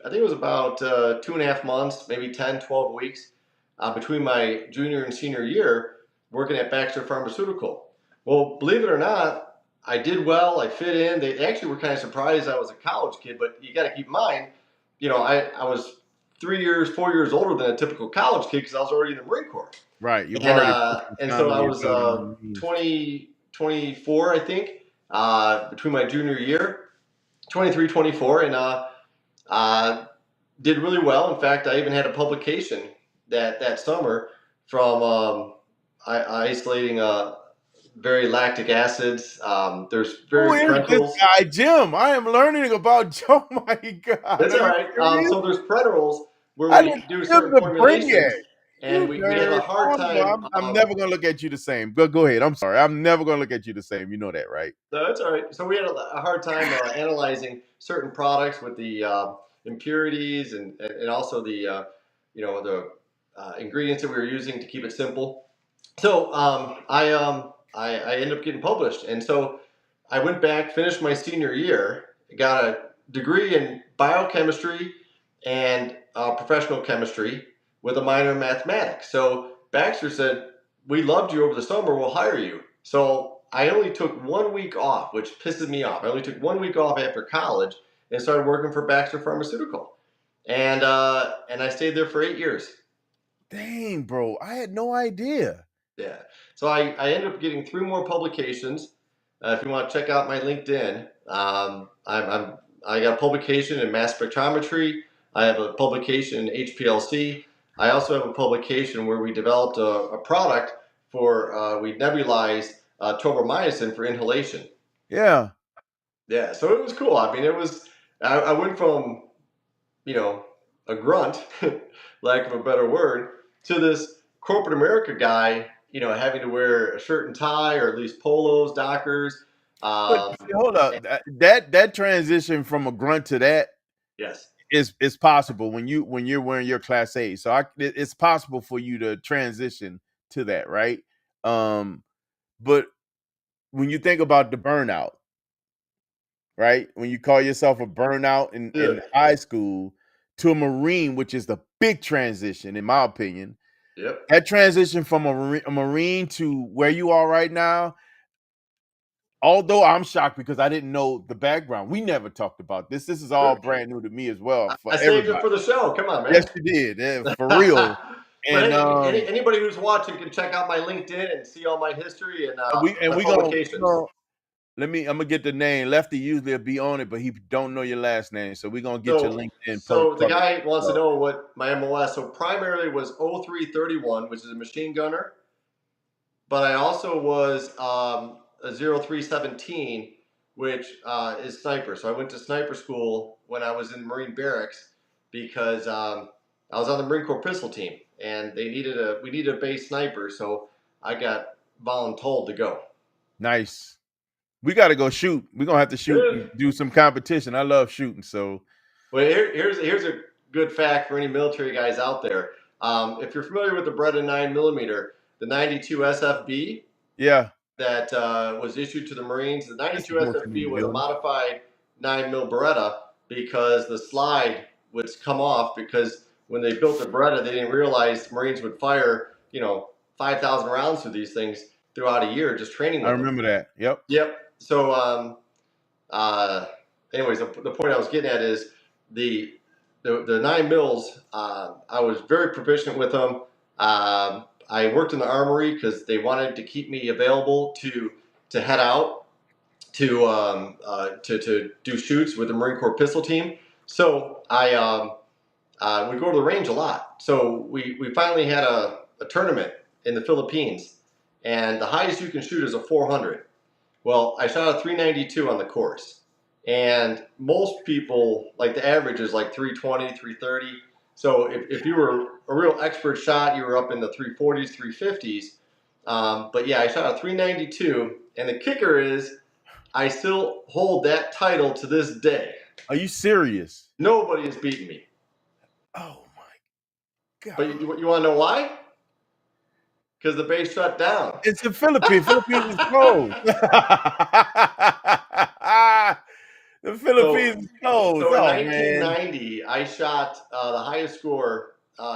I think it was about 2.5 months, maybe 10, 12 weeks between my junior and senior year working at Baxter Pharmaceutical. Well, believe it or not, I did well. I fit in. They actually were kind of surprised I was a college kid, but you got to keep in mind, I was 3 years, 4 years older than a typical college kid because I was already in the Marine Corps. Right. You've And already put some time so in I your was belt in the Marines. 24, I think, between my junior year, 23, 24, and did really well. In fact, I even had a publication that summer from isolating very lactic acids. There's Who various is this parenterals. guy, Jim? I am learning about Joe. My God. That's Are all you right. serious? So there's parenterals where I we didn't do Jim's certain a brainiac. formulations, and You we have a nerd. hard time. I'm never gonna look at you the same. Go ahead. I'm sorry. I'm never gonna look at you the same. You know that, right? No, that's all right. So we had a hard time analyzing certain products with the impurities and also the the ingredients that we were using to keep it simple. So I ended up getting published, and so I went back, finished my senior year, got a degree in biochemistry and professional chemistry with a minor in mathematics. So Baxter said, "We loved you over the summer. We'll hire you." So I only took 1 week off, which pisses me off. I only took 1 week off after college and started working for Baxter Pharmaceutical, and I stayed there for 8 years. Dang, bro. I had no idea. Yeah. So I ended up getting 3 more publications. If you want to check out my LinkedIn, I got a publication in mass spectrometry. I have a publication in HPLC. I also have a publication where we developed a product for we nebulized tobramycin for inhalation. Yeah. Yeah. So it was cool. I mean, it was I went from you know, a grunt, lack of a better word, to this corporate America guy, having to wear a shirt and tie or at least polos, Dockers. But Um, see, hold up. That transition from a grunt to that yes. is possible when you're wearing your class A. So it's possible for you to transition to that, right? But when you think about the burnout, right? When you call yourself a burnout in Yeah. high school to a Marine, which is the big transition, in my opinion, Yep. that transition from a Marine to where you are right now, although I'm shocked because I didn't know the background. We never talked about this. This is all Good. brand new to me as well for I saved it everybody. for the show. Come on, Yes, man. you did. Yeah, for real. But And hey, anybody who's watching can check out my LinkedIn and see all my history and my we publications. gonna I'm gonna get the name. Lefty usually will be on it, but he don't know your last name. So we're gonna get your So, LinkedIn so the public. guy wants to know what my MOS. So primarily was 0331, which is a machine gunner, but I also was a 0317, which is sniper. So I went to sniper school when I was in Marine barracks because I was on the Marine Corps pistol team, and we needed a base sniper, so I got voluntold to go. Nice. We got to go shoot. We're gonna have to shoot and Good. do some competition. I love shooting. So Well, here's a good fact for any military guys out there. If you're familiar with the Beretta 9mm, the 92 SFB yeah, that was issued to the Marines, the this 92 is working in SFB the was a building. modified 9mm Beretta because the slide would come off because when they built the Beretta, they didn't realize Marines would fire 5,000 rounds through these things throughout a year just training I with them. remember that. Yep. Yep. So uh, anyways, the point I was getting at is the the 9 mils. I was very proficient with them. I worked in the armory because they wanted to keep me available to head out to do shoots with the Marine Corps pistol team. So I would go to the range a lot. So we finally had a tournament in the Philippines, and the highest you can shoot is a 400. Well, I shot a 392 on the course. And most people, like the average is like 320, 330. So if you were a real expert shot, you were up in the 340s, 350s. But yeah, I shot a 392. And the kicker is, I still hold that title to this day. Are you serious? Nobody has beaten me. Oh my god! But you want to know why? Because the base shut down. It's the Philippines. Philippines is cold. The So, Philippines is closed. so in Oh man. 1990, I shot the highest score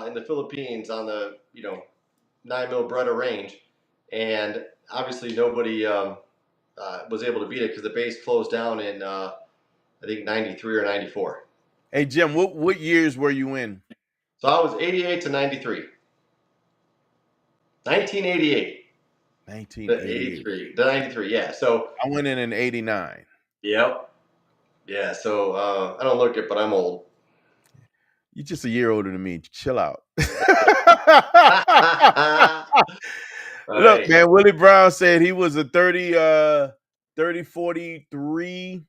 in the Philippines on the 9 mil Beretta range, and obviously nobody was able to beat it because the base closed down in I think 93 or 94. Hey Jim, what years were you in? So I was 88 to 93. 1988 to 1988. 83 to 93. Yeah. So I went in 89. yep. Yeah. So I don't look it, but I'm old. You're just a year older than me. Chill out. All Look, right. man, Willie Brown said he was a 30 43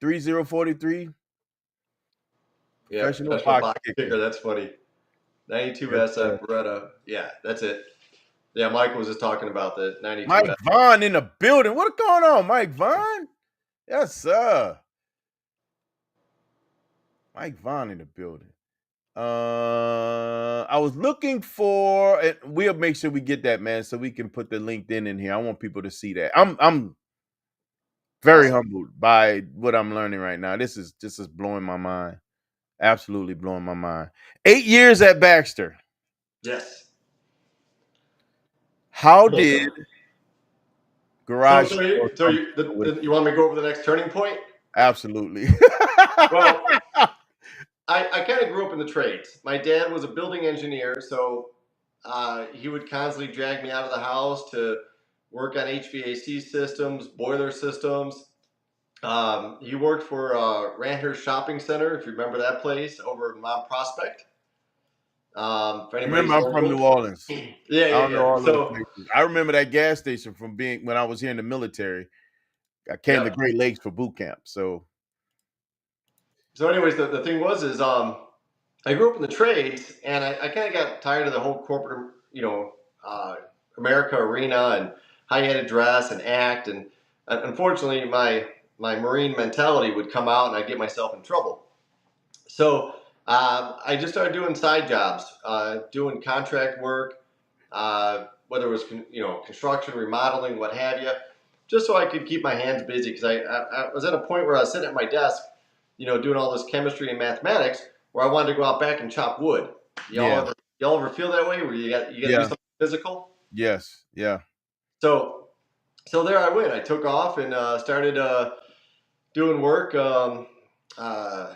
3043 Yeah. professional Professional box box kicker. kicker. That's funny. 92 Yes, sir. SF Beretta. Yeah, that's it. Yeah, Mike was just talking about the 92 Mike Vaughn in the building. What's going on, Mike Vaughn? Yes, sir. Mike Vaughn in the building. I was looking for, and we'll make sure we get that, man, so we can put the LinkedIn in here. I want people to see that. I'm very Awesome. humbled by what I'm learning right now. This is blowing my mind. Absolutely blowing my mind. 8 years at Baxter. Yes. How So, did so, garage so, sales you, so come you, with you want me to go over the next turning point? absolutely. Well, I kind of grew up in the trades. My dad was a building engineer, so he would constantly drag me out of the house to work on HVAC systems, boiler systems. He worked for Randhurst Shopping Center, if you remember that place over in Mount Prospect. For Remember, anybody's I'm from local. New Orleans. Yeah, I yeah, don't know yeah. all those So, places. I remember that gas station from being when I was here in the military. I came to yep. Great Lakes for boot camp. So So, anyways, the thing was is I grew up in the trades, and I kind of got tired of the whole corporate, uh, America arena and how you had to dress and act. And unfortunately, my Marine mentality would come out, and I'd get myself in trouble. So I just started doing side jobs, doing contract work, whether it was construction, remodeling, what have you, just so I could keep my hands busy. Because I was at a point where I was sitting at my desk, doing all this chemistry and mathematics, where I wanted to go out back and chop wood. Y'all yeah, ever y'all ever feel that way, where you got to do yeah, something physical? yes, yeah, So there I went. I took off and started doing work. Uh,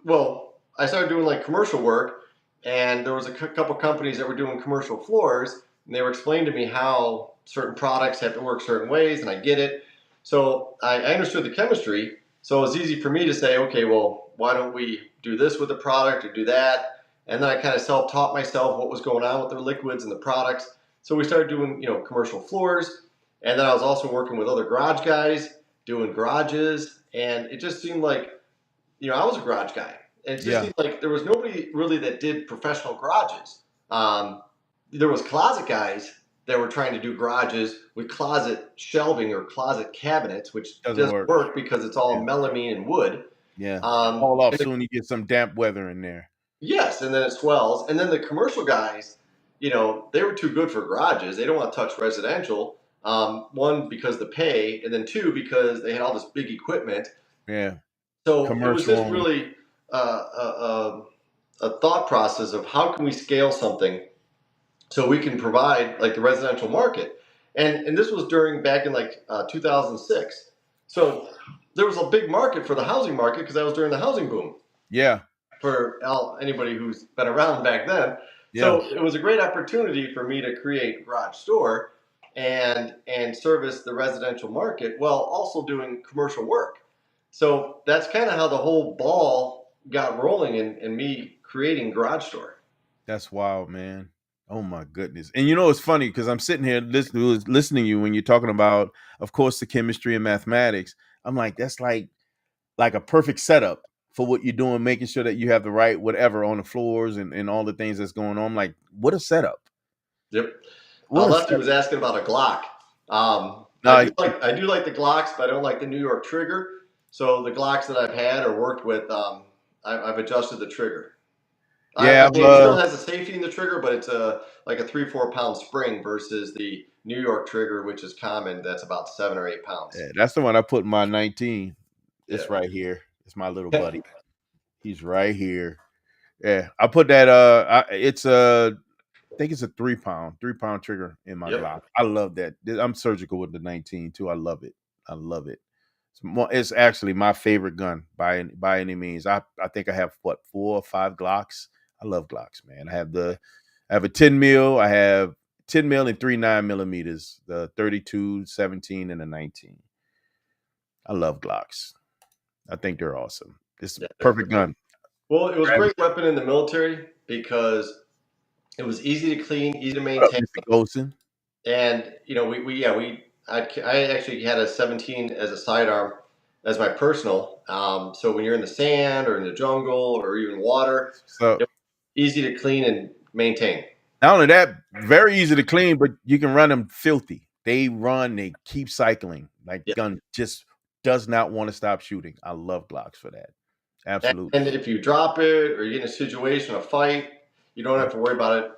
well, I started doing like commercial work, and there was a couple companies that were doing commercial floors, and they were explaining to me how certain products have to work certain ways, and I get it. So I understood the chemistry, so it was easy for me to say, okay, well, why don't we do this with the product or do that? And then I kind of self-taught myself what was going on with the liquids and the products. So we started doing, commercial floors, and then I was also working with other garage guys doing garages, and it just seemed like I was a garage guy, and it just yeah. seemed like there was nobody really that did professional garages. Um, there was closet guys that were trying to do garages with closet shelving or closet cabinets, which Doesn't doesn't work. work because it's all Yeah, melamine and wood. yeah. Um, Haul off and the, soon. You get some damp weather in there. yes, and then it swells. And then the commercial guys, they were too good for garages. They don't want to touch residential. One, because the pay, and then two, because they had all this big equipment. Yeah, So it was commercial just only. really a thought process of how can we scale something so we can provide like the residential market. And this was during back in like 2006. So there was a big market for the housing market because that was during the housing boom Yeah, for anybody who's been around back then. yeah. So it was a great opportunity for me to create a garage store and service the residential market while also doing commercial work. So that's kind of how the whole ball got rolling in me creating garage store. That's wild, man. Oh my goodness. And you know it's funny because I'm sitting here listening to you when you're talking about, of course, the chemistry and mathematics. I'm like, that's like a perfect setup for what you're doing, making sure that you have the right whatever on the floors and all the things that's going on. I'm like, what a setup. Yep. What a Lefty setup. was asking about a Glock. I Uh, do like the Glocks, but I don't like the New York trigger. So the Glocks that I've had or worked with, I've adjusted the trigger. yeah, I mean, it still has a safety in the trigger, but it's like a 3-4 pound spring versus the New York trigger, which is common. That's about 7 or 8 pounds. yeah, that's the one I put in my 19. Yeah. It's right here. It's my little buddy. He's right here. Yeah, I put that. It's I think it's a 3 pound trigger in my Yep. Glock. I love that. I'm surgical with the 19 too. I love it. I love it. It's actually my favorite gun by any means. I think I have what 4 or 5 Glocks. I love Glocks, man. I have a 10 mil. I have 10 mil and 3 9 millimeters. The 32, 17, and a 19. I love Glocks. I think they're awesome. It's a Yeah, they're perfect great. gun. Well, it was a Grab it. great weapon in the military because it was easy to clean, easy to What up, maintain, Mr. Golson? and I actually had a 17 as a sidearm as my personal. So when you're in the sand or in the jungle or even water, So it was easy to clean and maintain. not only that, very easy to clean, but you can run them filthy. They keep cycling. Like Yeah. gun just does not want to stop shooting. I love Glocks for that. Absolutely. And if you drop it or you get in a situation, a fight, you don't have to worry about it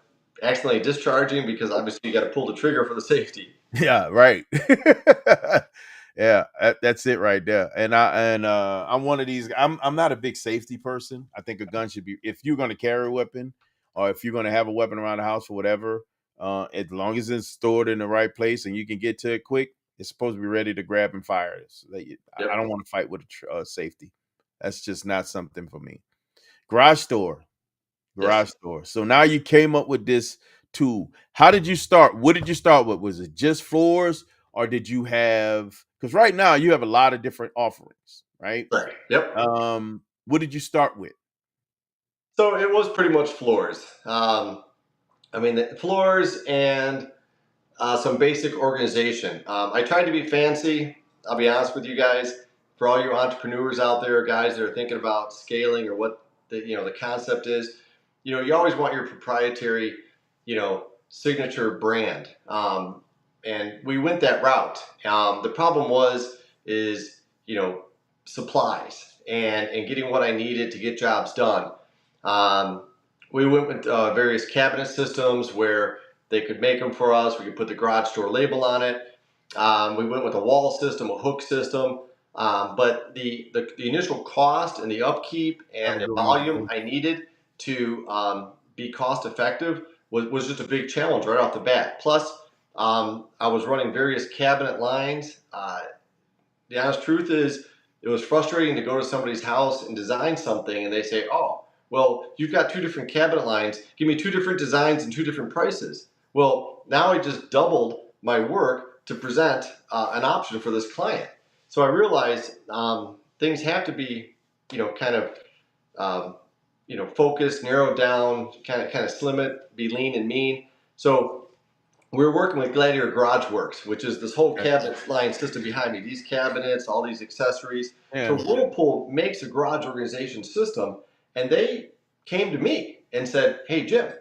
accidentally discharging because obviously you got to pull the trigger for the safety. Yeah, right. Yeah, that's it right there. I'm one of these. I'm not a big safety person. I think a gun should be if you're going to carry a weapon or if you're going to have a weapon around the house or whatever. As long as it's stored in the right place and you can get to it quick, it's supposed to be ready to grab and fire. So I Yep. don't want to fight with safety. That's just not something for me. Garage store. Yes. Garage store. So now you came up with this tool. How did you start? What did you start with? Was it just floors, or did you have? Because right now you have a lot of different offerings, right? Right. Yep. What did you start with? So it was pretty much floors. I mean, the floors and some basic organization. I tried to be fancy. I'll be honest with you guys. For all you entrepreneurs out there, guys that are thinking about scaling or what the concept is, you always want your proprietary, signature brand. And we went that route. The problem is supplies and getting what I needed to get jobs done. Um, we went with various cabinet systems where they could make them for us. We could put the garage door label on it. We went with a wall system, a hook system. But the initial cost and the upkeep That and was the what we was volume thinking. I needed to be cost effective was just a big challenge right off the bat. Plus, I was running various cabinet lines. The honest truth is, it was frustrating to go to somebody's house and design something, and they say, "Oh, well, you've got two different cabinet lines. Give me two different designs and two different prices." Well, now I just doubled my work to present an option for this client. So I realized things have to be, kind of, focused, narrowed down, kind of slim it, be lean and mean. So we were working with Gladiator Garage Works, which is this whole Okay. cabinet line system behind me. These cabinets, all these accessories. So Yeah. Whirlpool makes a garage organization system, and they came to me and said, "Hey Jim,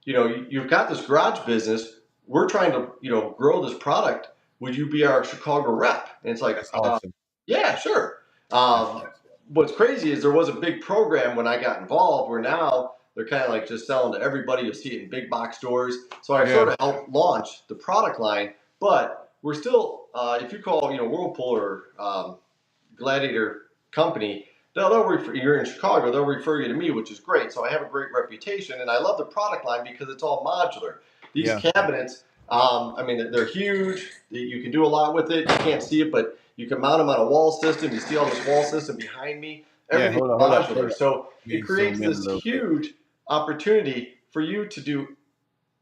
you've got this garage business. We're trying to grow this product. Would you be our Chicago rep?" And it's like, That's awesome. yeah, sure. That's Um, awesome. what's crazy is there was a big program when I got involved where now they're kind of like just selling to everybody. You'll see it in big box stores. So I Yeah. sort of helped launch the product line, but we're still, if you call, Whirlpool or Gladiator Company, they'll refer, you're in Chicago, they'll refer you to me, which is great. So I have a great reputation, and I love the product line because it's all modular. These Yeah. cabinets, I mean, they're huge. You can do a lot with it. You can't see it, but you can mount them on a wall system. You see all this wall system behind me. Yeah. Everything's Hold up. modular. So it Maybe creates zoom in a this little bit. huge opportunity for you to do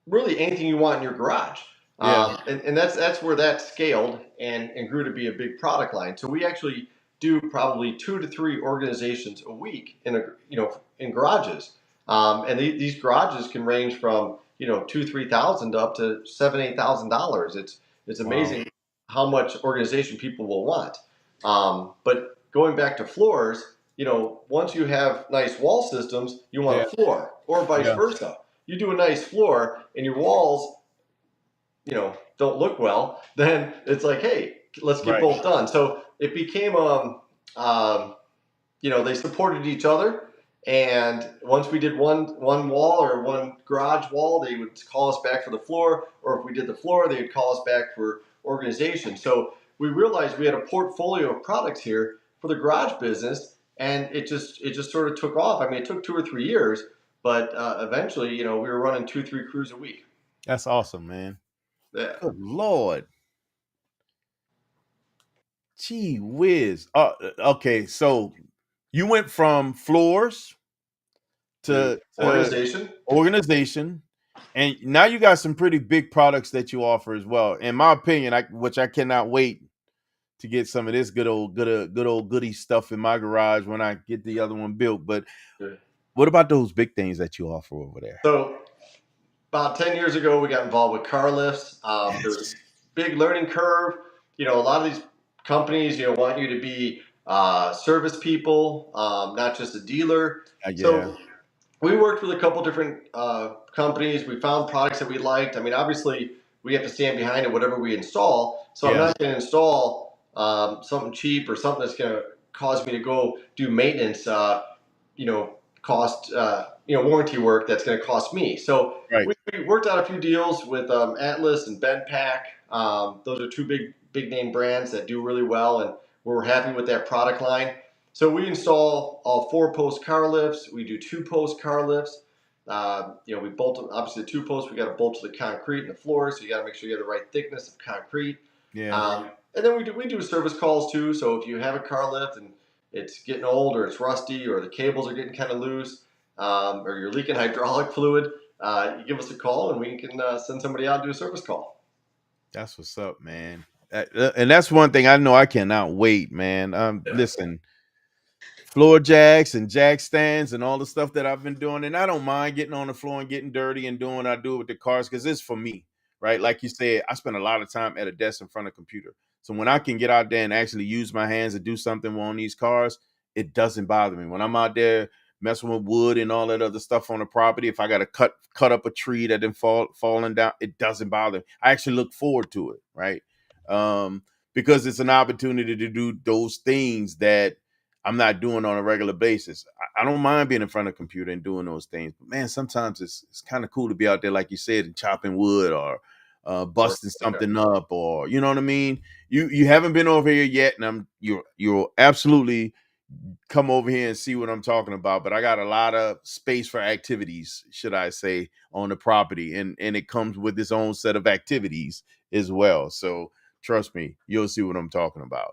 really anything you want in your garage. Yeah. And that's where that scaled and grew to be a big product line. So we actually do probably 2 to 3 organizations a week in garages. And these garages can range from 2-3 thousand up to $7-8 thousand. It's Wow. amazing how much organization people will want. But going back to floors, once you have nice wall systems, you want Yeah. a floor, or vice Yeah. versa. You do a nice floor and your walls, don't look well, then it's like, hey, let's get Right. both done. So it became, they supported each other. And once we did one wall or one garage wall, they would call us back for the floor. Or if we did the floor, they would call us back for organization. So we realized we had a portfolio of products here for the garage business, and it just sort of took off. I mean, it took 2 or 3 years, but eventually, we were running 2-3 crews a week. That's awesome, man. Yeah. Good Lord. Gee whiz. Okay. So you went from floors To to organization. organization, and now you got some pretty big products that you offer as well. In my opinion, which I cannot wait to get some of this good old goody stuff in my garage when I get the other one built. But what about those big things that you offer over there? So about 10 years ago, we got involved with car lifts. There was Yes. a big learning curve. A lot of these companies, want you to be service people, not just a dealer. Yeah. So we worked with a couple different companies. We found products that we liked. I mean, obviously, we have to stand behind it, whatever we install. So I'm Yeah. not going to install something cheap or something that's going to cause me to go do maintenance, cost, warranty work that's going to cost me. So Right. we worked out a few deals with Atlas and Benpack. Those are two big name brands that do really well, and we're happy with that product line. So we install all 4-post car lifts. We do 2-post car lifts. We bolt, obviously, the 2-post, we got to bolt to the concrete and the floor, so you got to make sure you have the right thickness of concrete. Yeah. And then we do service calls too. So if you have a car lift and it's getting old or it's rusty or the cables are getting kind of loose, or you're leaking hydraulic fluid, you give us a call and we can send somebody out to do a service call. That's what's up, man. And that's one thing I know I cannot wait, man. Yeah. Listen, floor jacks and jack stands and all the stuff that I've been doing. And I don't mind getting on the floor and getting dirty and doing what I do with the cars because it's for me, right? Like you said, I spend a lot of time at a desk in front of a computer. So when I can get out there and actually use my hands and do something on these cars, it doesn't bother me. When I'm out there messing with wood and all that other stuff on the property, if I got to cut up a tree that didn't falling down, it doesn't bother me. I actually look forward to it, right? Because it's an opportunity to do those things that I'm not doing on a regular basis. I don't mind being in front of a computer and doing those things, but man, sometimes it's kind of cool to be out there, like you said, and chopping wood or busting Okay. something up, or you know what I mean. You haven't been over here yet, and you'll absolutely come over here and see what I'm talking about. But I got a lot of space for activities, should I say, on the property, and it comes with its own set of activities as well. So trust me, you'll see what I'm talking about.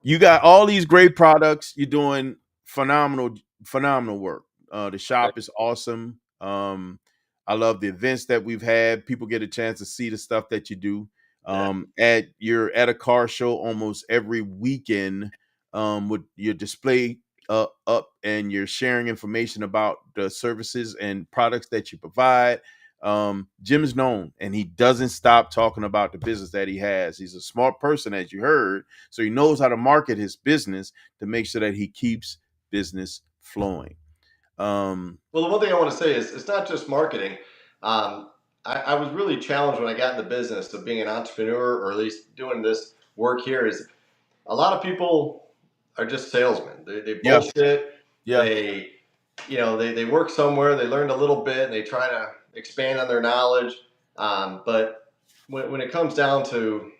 You got all these great products. You're doing phenomenal work. The shop is awesome. I love the events that we've had. People get a chance to see the stuff that you do. Yeah. You're at a car show almost every weekend, with your display up, and you're sharing information about the services and products that you provide. Jim is known, and he doesn't stop talking about the business that he has. He's a smart person, as you heard, so he knows how to market his business to make sure that he keeps business flowing. Well, the one thing I want to say is it's not just marketing. I was really challenged when I got in the business of being an entrepreneur, or at least doing this work here. Is a lot of people are just salesmen. They Yeah, bullshit. yeah, They, they work somewhere. They learned a little bit, and they try to expand on their knowledge. But when it comes down to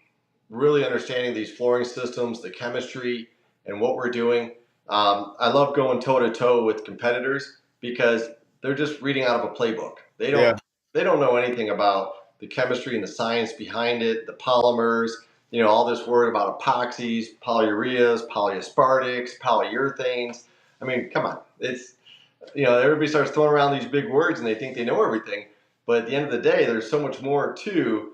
really understanding these flooring systems, the chemistry, and what we're doing. I love going toe to toe with competitors because they're just reading out of a playbook. yeah. They don't know anything about the chemistry and the science behind it, the polymers. All this word about epoxies, polyureas, polyaspartics, polyurethanes. I mean, come on, it's everybody starts throwing around these big words and they think they know everything. But at the end of the day, there's so much more to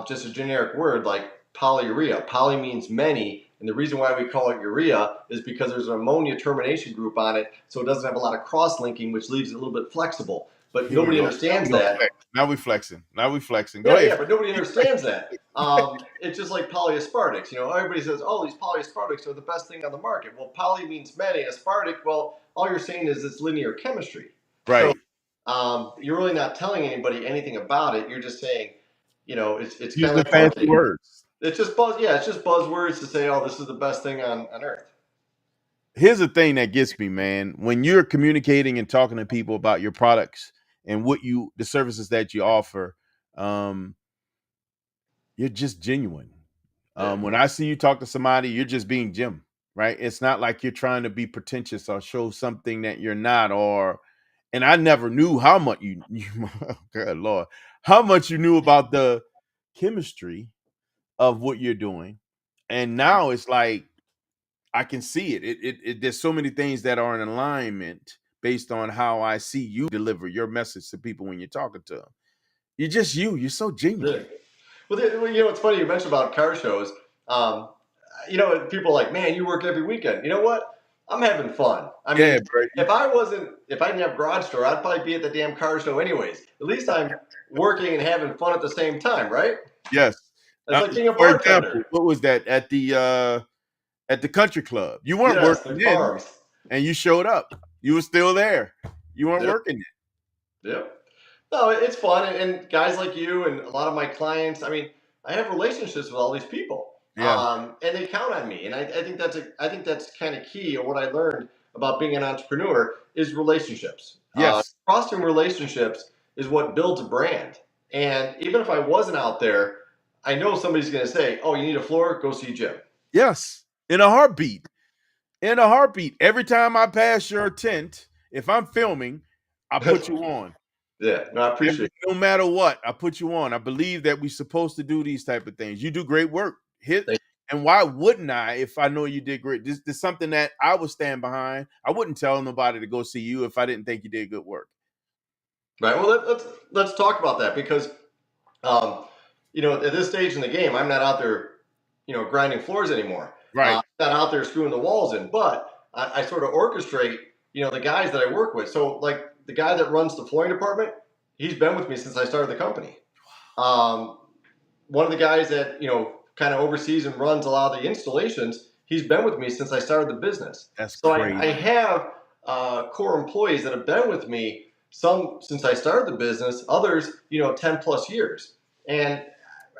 just a generic word like polyurea. Poly means many. And the reason why we call it urea is because there's an ammonia termination group on it. So it doesn't have a lot of cross linking, which leaves it a little bit flexible. But Here we nobody go. Now we understands gonna that. flex. Now we flexing. Now we flexing. Go Yeah, ahead. yeah, but nobody understands that. It's just like polyaspartics. Everybody says, "Oh, these polyaspartics are the best thing on the market." Well, poly means many. Aspartic, well, all you're saying is it's linear chemistry. So Right. you're really not telling anybody anything about it. You're just saying, it's kind of Using like fancy marketing. words. It's just buzz. Yeah, it's just buzzwords to say, "Oh, this is the best thing on earth." Here's the thing that gets me, man. When you're communicating and talking to people about your products and the services that you offer, um, you're just genuine. Yeah, When I see you talk to somebody, you're just being Jim, right? It's not like you're trying to be pretentious or show something that you're not. And I never knew how much oh, good Lord, how much you knew about the chemistry of what you're doing. And now it's like I can see it. There's so many things that are in alignment based on how I see you deliver your message to people when you're talking to them. You're just you. You're so yeah. genuine. Well, it's funny you mentioned about car shows. Um, people are like, "Man, you work every weekend." You know what? I'm having fun. I mean, Yeah, bro. if I didn't have garage store, I'd probably be at the damn car show anyways. At least I'm working and having fun at the same time, right? Yes. It's like being a For example, bartender. what was that at the country club? You weren't Yes, working the then, farms. and you showed up. You were still there. You weren't Yep, working yep. No, it's fun, and guys like you and a lot of my clients. I mean, I have relationships with all these people, then. Yeah. and they count on me. And I think that's kind of key. Or what I learned about being an entrepreneur is relationships. Yes. Fostering relationships is what builds a brand. And even if I wasn't out there, I know somebody's going to say, "Oh, you need a floor? Go see Jim." Yes. In a heartbeat. In a heartbeat. Every time I pass your tent, if I'm filming, I put you on. Yeah, no, I appreciate it. No matter what, I put you on. I believe that we're supposed to do these type of things. You do great work. Thank And why wouldn't I if I know you did great? This is something that I would stand behind. I wouldn't tell nobody to go see you if I didn't think you did good work. Right. Well, let's talk about that because um, at this stage in the game, I'm not out there, grinding floors anymore. Right. I'm not out there screwing the walls in, but I sort of orchestrate, the guys that I work with. So, like the guy that runs the flooring department, he's been with me since I started the company. Um, One of the guys that kind of oversees and runs a lot of the installations, he's been with me since I started the business. That's So I crazy. have core employees that have been with me, some since I started the business, others 10 plus years. And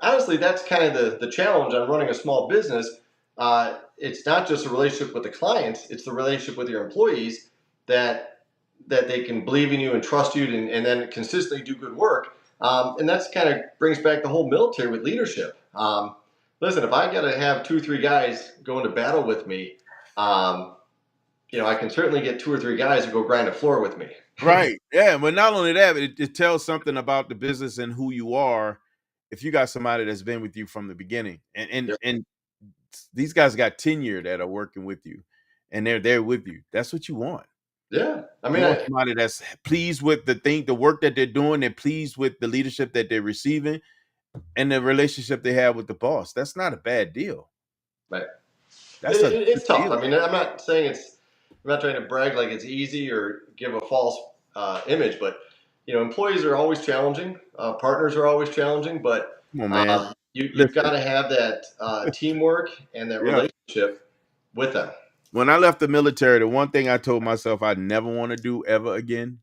honestly, that's kind of the challenge on running a small business. It's not just a relationship with the clients; it's the relationship with your employees that they can believe in you and trust you, and then consistently do good work. And that's kind of brings back the whole military with leadership. Listen, if I got to have 2 or 3 guys go into battle with me, um, I can certainly get 2 or 3 guys to go grind a floor with me. Right. Yeah. But not only that, but it tells something about the business and who you are if you got somebody that's been with you from the beginning. And these guys got tenure that are working with you and they're there with you. That's what you want. Yeah, I You mean, want somebody that's pleased with the work that they're doing, they're pleased with the leadership that they're receiving and the relationship they have with the boss. That's not a bad deal. right. That's a good It's tough. deal. I mean, I'm not saying I'm not trying to brag like it's easy or give a false image, but employees are always challenging. Partners are always challenging, but Come on, man. you've got Listen. to have that teamwork and that Yeah. relationship with them. When I left the military, the one thing I told myself I never want to do ever again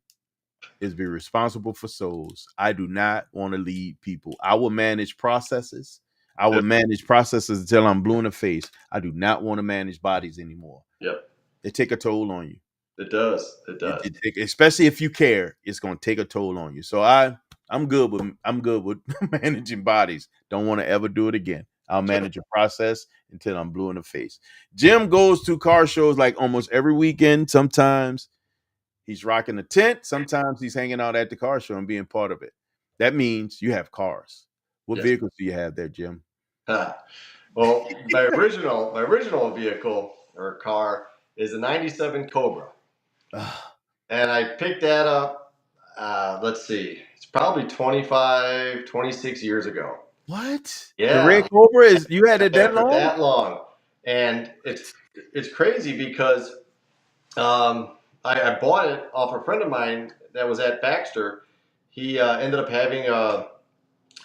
is be responsible for souls. I do not want to lead people. I will manage processes. I will Yep. manage processes until I'm blue in the face. I do not want to manage bodies anymore. Yep. They take a toll on you. It does. It does. Especially if you care, it's going to take a toll on you. So I'm good with managing bodies. Don't want to ever do it again. I'll Sure. manage a process until I'm blue in the face. Jim goes to car shows like almost every weekend. Sometimes he's rocking a tent. Sometimes he's hanging out at the car show and being part of it. That means you have cars. What Yes. vehicles do you have there, Jim? Well, my original vehicle or car is a '97 Cobra, and I picked that up. Let's see, it's probably 25, 26 years ago. What? The Red Yeah, Cobra is you had it yeah, that for long? that long, and it's crazy because I bought it off a friend of mine that was at Baxter. He ended up having a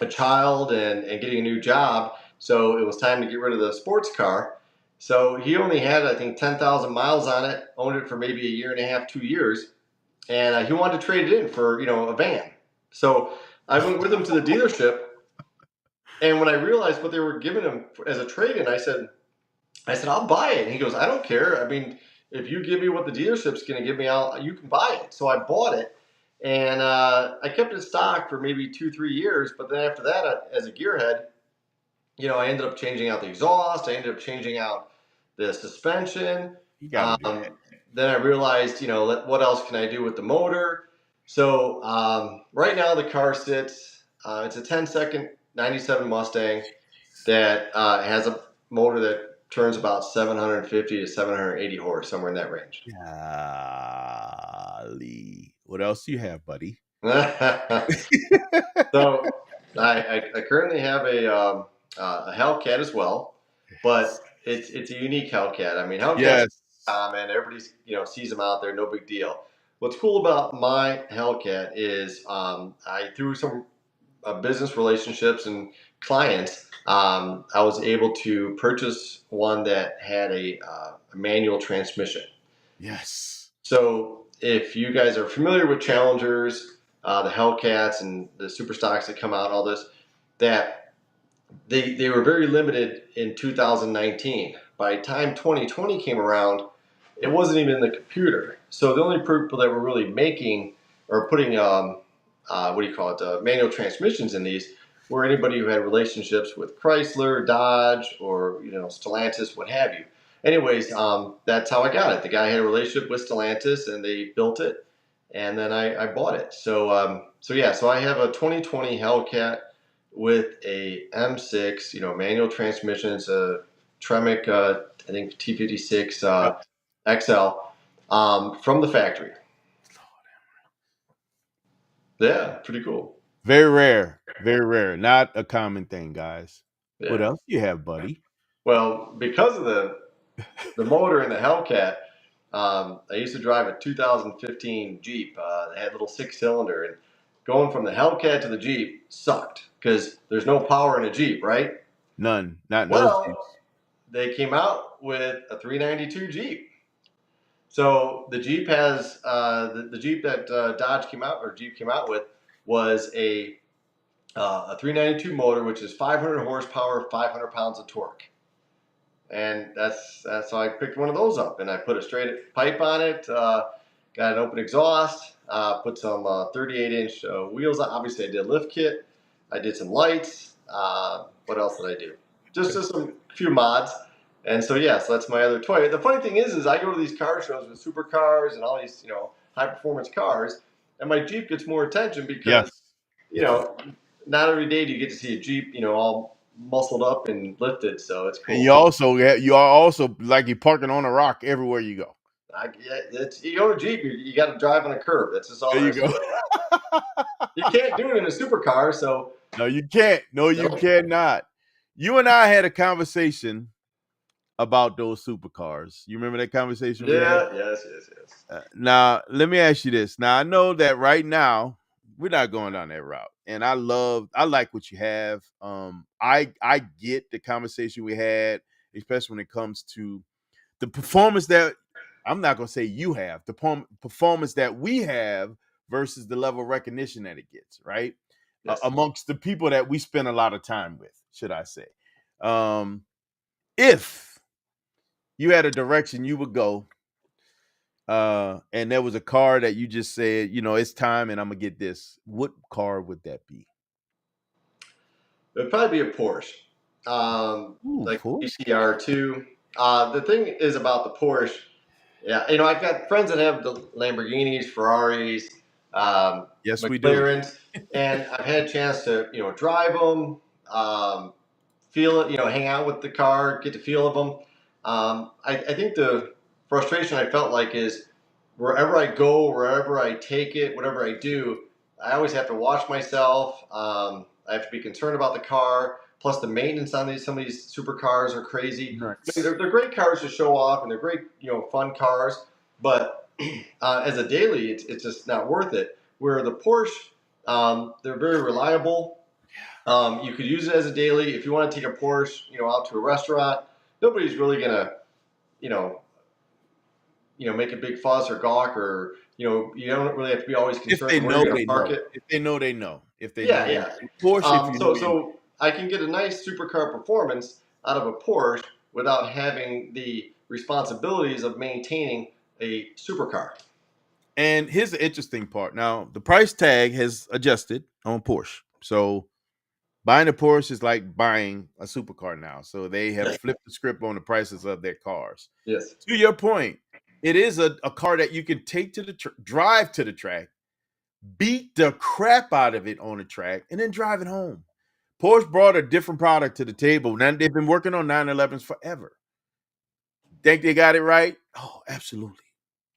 child and getting a new job. So it was time to get rid of the sports car. So he only had, I think, 10,000 miles on it, owned it for maybe a year and a half, 2 years. And he wanted to trade it in for, a van. So I went with him to the dealership. And when I realized what they were giving him as a trade in, I said, I'll buy it. And he goes, I don't care. I mean, if you give me what the dealership's going to give me, you can buy it. So I bought it, and I kept it stock for maybe 2, 3 years. But then after that, as a gearhead, I ended up changing out the exhaust. I ended up changing out the suspension. You got to do that. Um, then I realized, what else can I do with the motor? So right now the car sits. It's a 10-second '97 Mustang that has a motor that turns about 750 to 780 horse, somewhere in that range. Golly. What else do you have, buddy? So I currently have a Hellcat as well, but it's a unique Hellcat. I mean, Hellcats Yes. are common. Everybody sees them out there, no big deal. What's cool about my Hellcat is through some business relationships and clients, I was able to purchase one that had a manual transmission. Yes. So if you guys are familiar with Challengers, the Hellcats, and the Super Stocks that come out, all this, that they were very limited in 2019. By the time 2020 came around, it wasn't even in the computer. So the only people that were really making or putting what do you call it, manual transmissions in these were anybody who had relationships with Chrysler, Dodge, or Stellantis, what have you. Anyways, that's how I got it. The guy had a relationship with Stellantis, and they built it, and then I bought it. So I have a 2020 Hellcat with a M6, manual transmission. It's a Tremec, I think T56 Yep. XL from the factory. Yeah, pretty cool. Very rare. Very rare. Not a common thing, guys. What Yeah. else do you have, buddy? Well, because of the motor in the Hellcat, I used to drive a 2015 Jeep. It had a little 6-cylinder, and going from the Hellcat to the Jeep sucked because there's no power in a Jeep, right? None. Not in those Well, Jeeps. they came out with a 392 Jeep. So the Jeep has the Jeep that Dodge came out or Jeep came out with was a 392 motor, which is 500 horsepower, 500 pounds of torque. And that's how I picked one of those up, and I put a straight pipe on it, got an open exhaust, put some 38-inch wheels on. Obviously, I did a lift kit, I did some lights. What else did I do? Just some few mods. And so yeah, so that's my other toy. The funny thing is I go to these car shows with supercars and all these high performance cars, and my Jeep gets more attention because Yes. you know not every day do you get to see a Jeep all muscled up and lifted. So it's And cool. you are also like you're parking on a rock everywhere you go. You own a Jeep, you got to drive on a curb. That's just all There there you is to go. it. You can't do it in a supercar, so No, you can't. No, you no. cannot. You and I had a conversation about those supercars. You remember that conversation we had? Yeah, yes. Now, let me ask you this. Now, I know that right now we're not going down that route, and I like what you have. I get the conversation we had, especially when it comes to the performance that I'm not gonna say you have, the performance that we have versus the level of recognition that it gets, right? Yes. Amongst the people that we spend a lot of time with, should I say? If you had a direction you would go, and there was a car that you just said, it's time and I'm gonna get this, what car would that be? It'd probably be a Porsche, Ooh, like Porsche. GTR2. The thing is about the Porsche, yeah, I've got friends that have the Lamborghinis, Ferraris, Yes, we do. McLarens, and I've had a chance to drive them, feel it, hang out with the car, get the feel of them. I think the frustration I felt like is wherever I go, wherever I take it, whatever I do, I always have to watch myself. I have to be concerned about the car. Plus, the maintenance on some of these supercars are crazy. Nuts. They're great cars to show off, and they're great, fun cars. But as a daily, it's just not worth it. Where the Porsche, they're very reliable. You could use it as a daily. If you want to take a Porsche, out to a restaurant, nobody's really gonna, you know, make a big fuss or gawk, or you don't really have to be always If concerned they where you're know, gonna they park know. it. If they know, they know. If they know, Yeah, they yeah. know. Porsche, if you know, you know. So I can get a nice supercar performance out of a Porsche without having the responsibilities of maintaining a supercar. And here's the interesting part. Now, the price tag has adjusted on Porsche. So buying a Porsche is like buying a supercar now. So they have flipped the script on the prices of their cars. Yes. To your point, it is a car that you can take to the drive to the track, beat the crap out of it on the track, and then drive it home. Porsche brought a different product to the table. Now they've been working on 911s forever. Think they got it right? Oh, absolutely.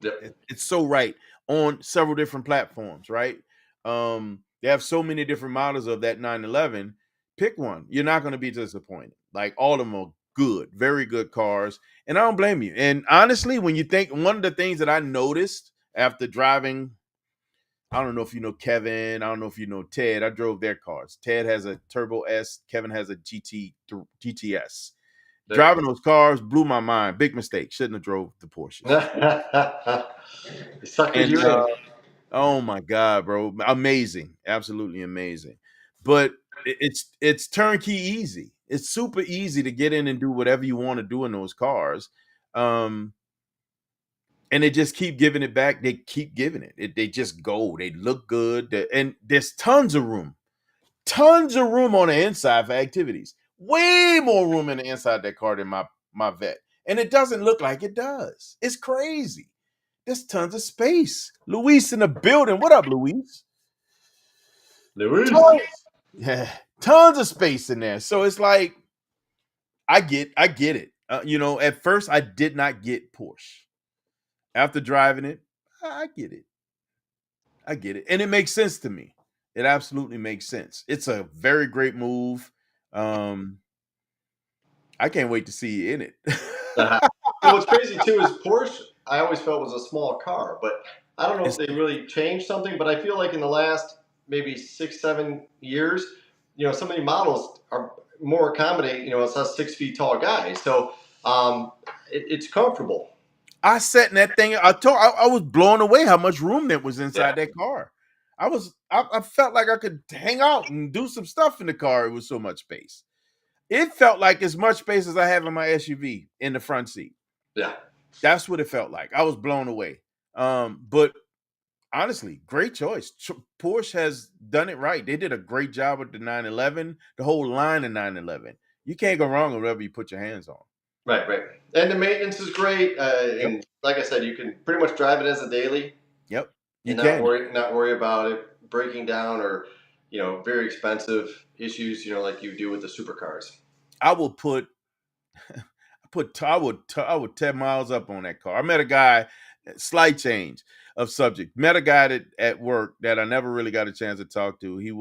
Yep. It's so right on several different platforms, right? They have so many different models of that 911. Pick one. You're not going to be disappointed. Like all of them are good, very good cars. And I don't blame you. And honestly, when you think one of the things that I noticed after driving, I don't know if you know Kevin, I don't know if you know Ted. I drove their cars. Ted has a Turbo S, Kevin has a GTS. Yep. Driving those cars blew my mind. Big mistake. Shouldn't have drove the Porsches. You suckered And you in. oh my god, bro, amazing, absolutely amazing. But it's turnkey easy. It's super easy to get in and do whatever you want to do in those cars. Um, and they just keep giving it back. They keep giving it. They just go. They look good, and there's tons of room on the inside for activities. Way more room in the inside of that car than my vet, and it doesn't look like it does. It's crazy. There's tons of space. Luis in the building. What up, Luis? Luis. Tons, yeah, tons of space in there. So it's like I get it. At first I did not get Porsche. After driving it, I get it. I get it, and it makes sense to me. It absolutely makes sense. It's a very great move. Um, I can't wait to see you in it. Uh, and what's crazy too is Porsche. I always felt was a small car, but I don't know if It's they really changed something. But I feel like in the last maybe 6, 7 years, some of the models are more accommodating. It's us 6 feet tall guys, so it's comfortable. I sat in that thing. I was blown away how much room there was Yeah, inside that car. I felt like I could hang out and do some stuff in the car. It was so much space. It felt like as much space as I have in my SUV in the front seat. yeah. That's what it felt like. I was blown away. But honestly, great choice. Porsche has done it right. They did a great job with the 911, the whole line of 911. You can't go wrong with whatever you put your hands on. Right, right. And the maintenance is great. Yep. And like I said, you can pretty much drive it as a daily Yep. You and not can. worry about it breaking down or very expensive issues. Like you do with the supercars. I will put I would 10 miles up on that car. I met a guy, slight change of subject. Met a guy at work that I never really got a chance to talk to. We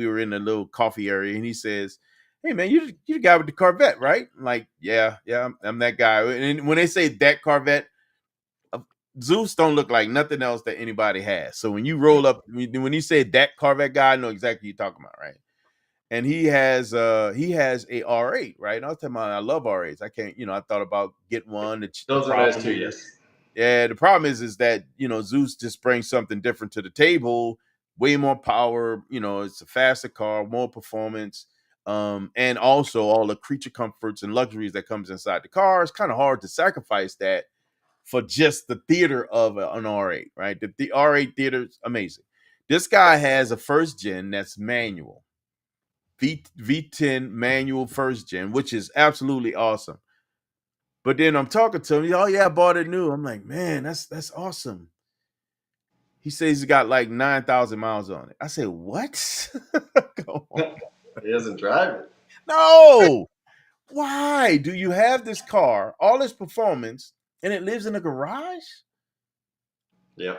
were in a little coffee area and he says, "Hey man, you the guy with the Corvette, right?" I'm like, yeah, I'm that guy. And when they say that Corvette, uh, Zeus don't look like nothing else that anybody has. So when you roll up, when you say that Corvette guy, I know exactly what you're talking about, right? And he has a R8, right? And I was telling him I love R8s. I can't, I thought about getting one. The Those are nice problem too. is, Yes. yeah, the problem is that Zeus just brings something different to the table, way more power. It's a faster car, more performance, and also all the creature comforts and luxuries that comes inside the car. It's kind of hard to sacrifice that for just the theater of an R8, right? The R8 theater is amazing. This guy has a first gen that's manual. V10 manual first gen, which is absolutely awesome. But then I'm talking to him, oh yeah, I bought it new. I'm like, man, that's awesome. He says he's got like 9,000 miles on it. I say, what? Come on. He doesn't drive it. No. Why do you have this car, all this performance, and it lives in a garage? Yeah.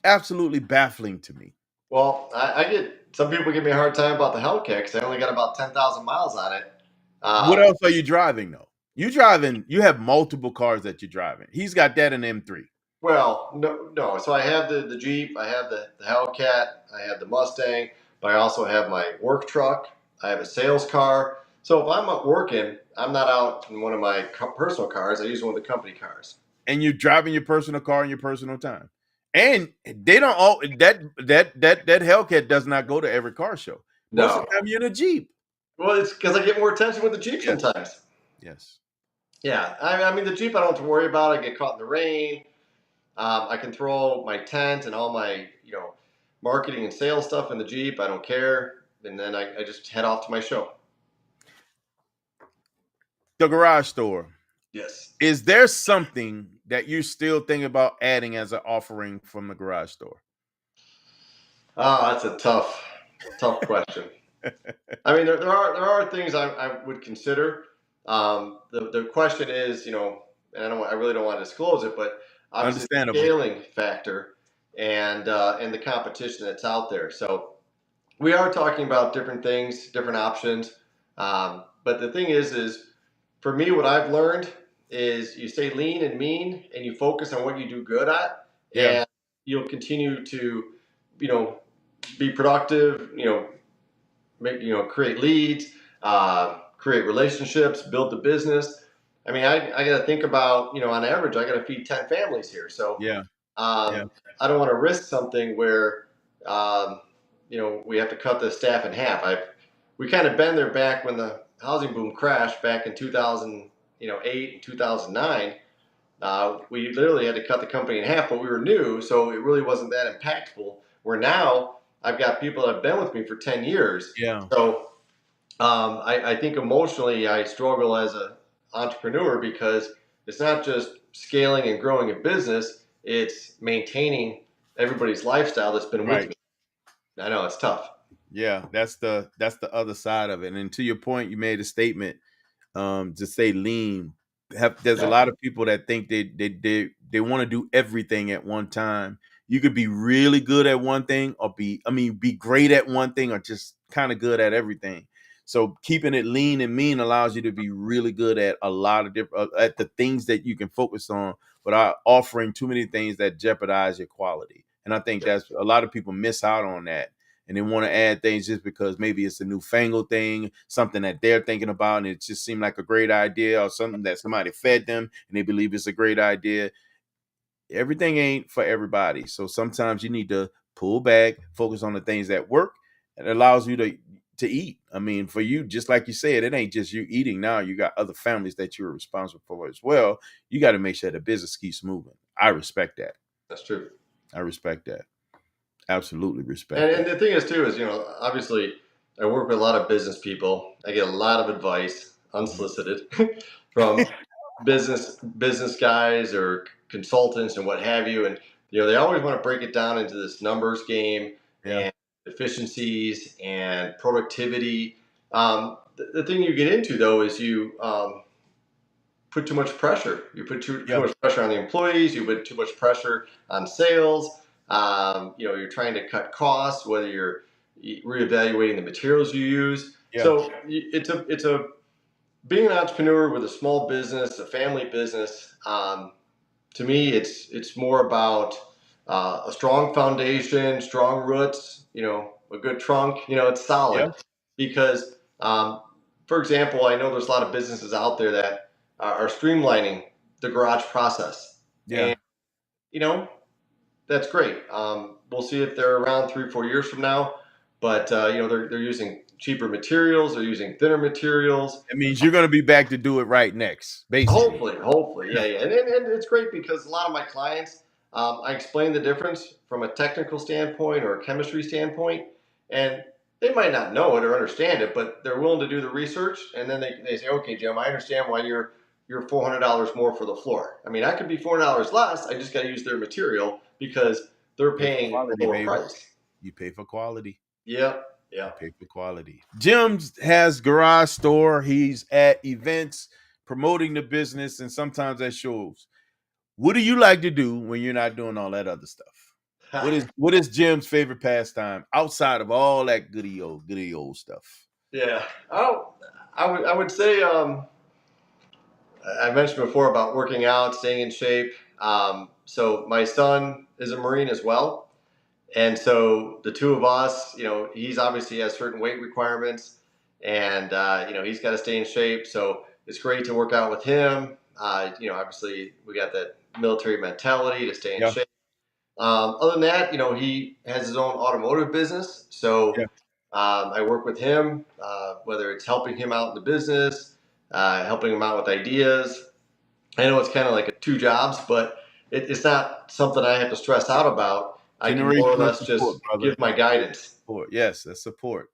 Absolutely baffling to me. Well, I get some people give me a hard time about the Hellcat because I only got about 10,000 miles on it. What Um, else are you driving though? You have multiple cars that you're driving. He's got that in M3. well, no, no. So I have the Jeep, I have the Hellcat, I have the Mustang, but I also have my work truck. I have a sales car. So if I'm up working, I'm not out in one of my personal cars. I use one of the company cars. And you're driving your personal car in your personal time. And they don't all that Hellcat does not go to every car show. Most of No. the time you're in a Jeep. Well, it's because I get more attention with the Jeep Yes. sometimes. Yes. Yeah, I mean the Jeep I don't have to worry about. I get caught in the rain. I can throw my tent and all my marketing and sales stuff in the Jeep. I don't care, and then I just head off to my show. The garage store. Yes. Is there something that you still think about adding as an offering from the garage store? Ah, that's a tough question. I mean, there are things I would consider. The question is, and I really don't want to disclose it, but obviously the Understandable. scaling factor and the competition that's out there. So we are talking about different things, different options. But the thing is for me, what I've learned is you stay lean and mean, and you focus on what you do good at, Yeah. and you'll continue to, you know, be productive. Create leads, create relationships, build the business. I mean, I got to think about, on average, I got to feed 10 families here. So Yeah. Yeah. I don't want to risk something where, we have to cut the staff in half. We kind of been there back when the housing boom crashed back in 2008 and 2009. We literally had to cut the company in half, but we were new, so it really wasn't that impactful. Where now I've got people that have been with me for 10 years. Yeah. So I think emotionally I struggle as an entrepreneur because it's not just scaling and growing a business, it's maintaining everybody's lifestyle that's been with Right. me. I know it's tough. Yeah. That's the other side of it. And to your point, you made a statement to say lean. There's a Yeah. lot of people that think they want to do everything at one time. You could be really good at one thing, or be great at one thing, or just kind of good at everything. So keeping it lean and mean allows you to be really good at a lot of different at the things that you can focus on without offering too many things that jeopardize your quality. And I think Yep. that's a lot of people miss out on that. And they want to add things just because maybe it's a newfangled thing, something that they're thinking about, and it just seemed like a great idea, or something that somebody fed them and they believe it's a great idea. Everything ain't for everybody. So sometimes you need to pull back, focus on the things that work, and it allows you to eat. I mean, for you, just like you said, it ain't just you eating now. You got other families that you're responsible for as well. You got to make sure the business keeps moving. I respect that. That's true. I respect that. Absolutely And, respect and that. the thing is too is obviously I work with a lot of business people. I get a lot of advice unsolicited from business guys or consultants and what have you. And they always want to break it down into this numbers game Yeah. and efficiencies and productivity. The thing you get into though is you put too much pressure. You put too Yeah. much pressure on the employees. You put too much pressure on sales. You're trying to cut costs, whether you're reevaluating the materials you use. Yeah. So it's a being an entrepreneur with a small business, a family business. To me, it's more about a strong foundation, strong roots. A good trunk. It's Yeah. solid because, for example, I know there's a lot of businesses out there that are streamlining the garage process, Yeah. and you know that's great. We'll see if they're around 3 or 4 years from now, but they're using cheaper materials, they're using thinner materials. It means you're going to be back to do it right next, basically. Hopefully, Yeah. yeah. And it's great because a lot of my clients, I explain the difference from a technical standpoint or a chemistry standpoint, and they might not know it or understand it, but they're willing to do the research, and then they say, okay, Jim, I understand why you're $400 more for the floor. I mean, I could be $400 less. I just got to use their material because they're Pay for paying a quality, lower baby. price. You pay for quality. Yep, You yep. pay for quality. Jim has garage store. He's at events promoting the business and sometimes at shows. What do you like to do when you're not doing all that other stuff? What is Jim's favorite pastime outside of all that goody old stuff? Yeah. Oh, I would say I mentioned before about working out, staying in shape. So my son is a Marine as well, and so the two of us, he's obviously has certain weight requirements, and he's got to stay in shape. So it's great to work out with him. Obviously we got that military mentality to stay in Yeah, shape. Other than that, he has his own automotive business, so yeah. I work with him, whether it's helping him out in the business, helping him out with ideas. I know it's kind of like two jobs, but it's not something I have to stress out about. I can more or Generational less support, just brother. give my guidance. Support. Yes, that's support.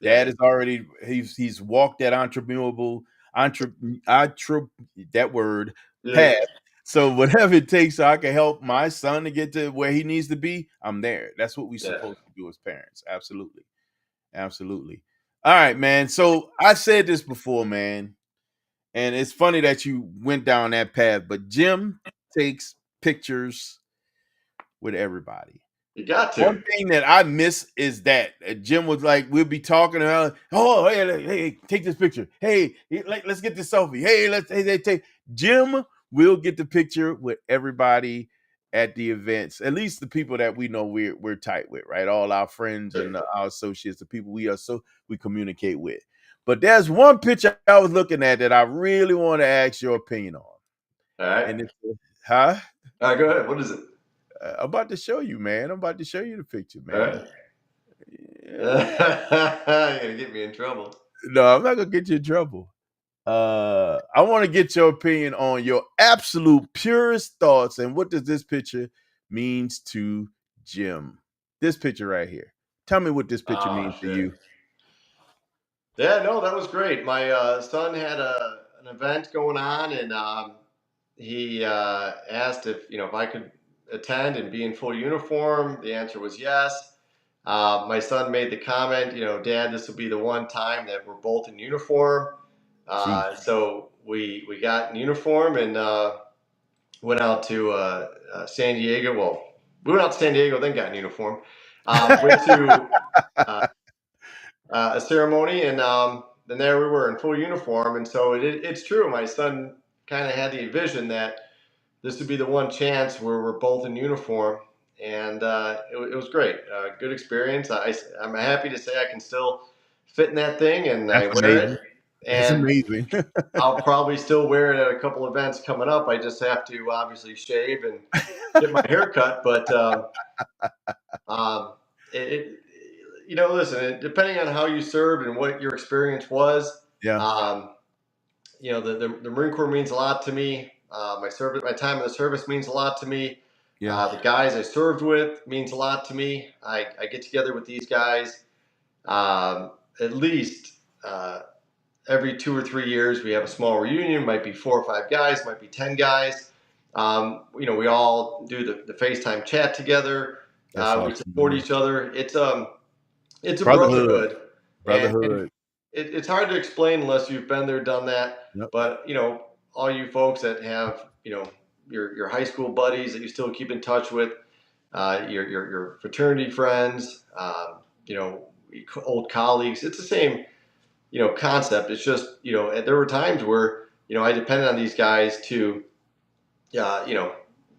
Yeah, Dad is already he's walked that entrepreneurable entre, entre that word yeah, path. So whatever it takes so I can help my son to get to where he needs to be, I'm there. That's what we're yeah. supposed to do as parents. Absolutely. Absolutely. All right, man. So I said this before, man, and it's funny that you went down that path, but Jim takes pictures with everybody. You got One to. thing that I miss is that Jim was like, we'll be talking about, oh, hey, take this picture. Hey, let's get this selfie. Hey, take. Jim will get the picture with everybody at the events. At least the people that we know we're tight with, right? All our friends and our associates, the people we communicate with. But there's one picture I was looking at that I really want to ask your opinion on, All right. and it's huh? All right. Go ahead. What is it? I'm about to show you, man. I'm about to show you the picture, All man. right. You're Yeah. gonna get me in trouble. No, I'm not gonna get you in trouble. I want to get your opinion on your absolute purest thoughts and what does this picture means to Jim. This picture right here. Tell me what this picture Oh means to shit. you. Yeah, no, that was great. My son had an event going on, and he asked if I could attend and be in full uniform. The answer was yes. My son made the comment, Dad, this will be the one time that we're both in uniform. Jeez. So we got in uniform and went out to San Diego. Well, We went out to San Diego, then got in uniform. Went to uh, a ceremony, and then there we were in full uniform. And so it's true. My son kind of had the vision that this would be the one chance where we're both in uniform, and it was great. Good experience. I'm happy to say I can still fit in that thing, and That's I wear amazing. it. That's And amazing. I'll probably still wear it at a couple events coming up. I just have to obviously shave and get my hair cut, but um, it, listen, depending on how you served and what your experience was, Yeah, um, the Marine Corps means a lot to me. My time in the service means a lot to me. yeah, The guys I served with means a lot to me. I get together with these guys at least every 2 or 3 years. We have a small reunion. Might be 4 or 5 guys. Might be 10 guys. We all do the FaceTime chat together. that's We awesome, support man. each other. It's a Brotherhood, brotherhood, and brotherhood. it's hard to explain unless you've been there, done that. Yep. But all you folks that have your high school buddies that you still keep in touch with, your fraternity friends, old colleagues. It's the same concept. It's just there were times where I depended on these guys to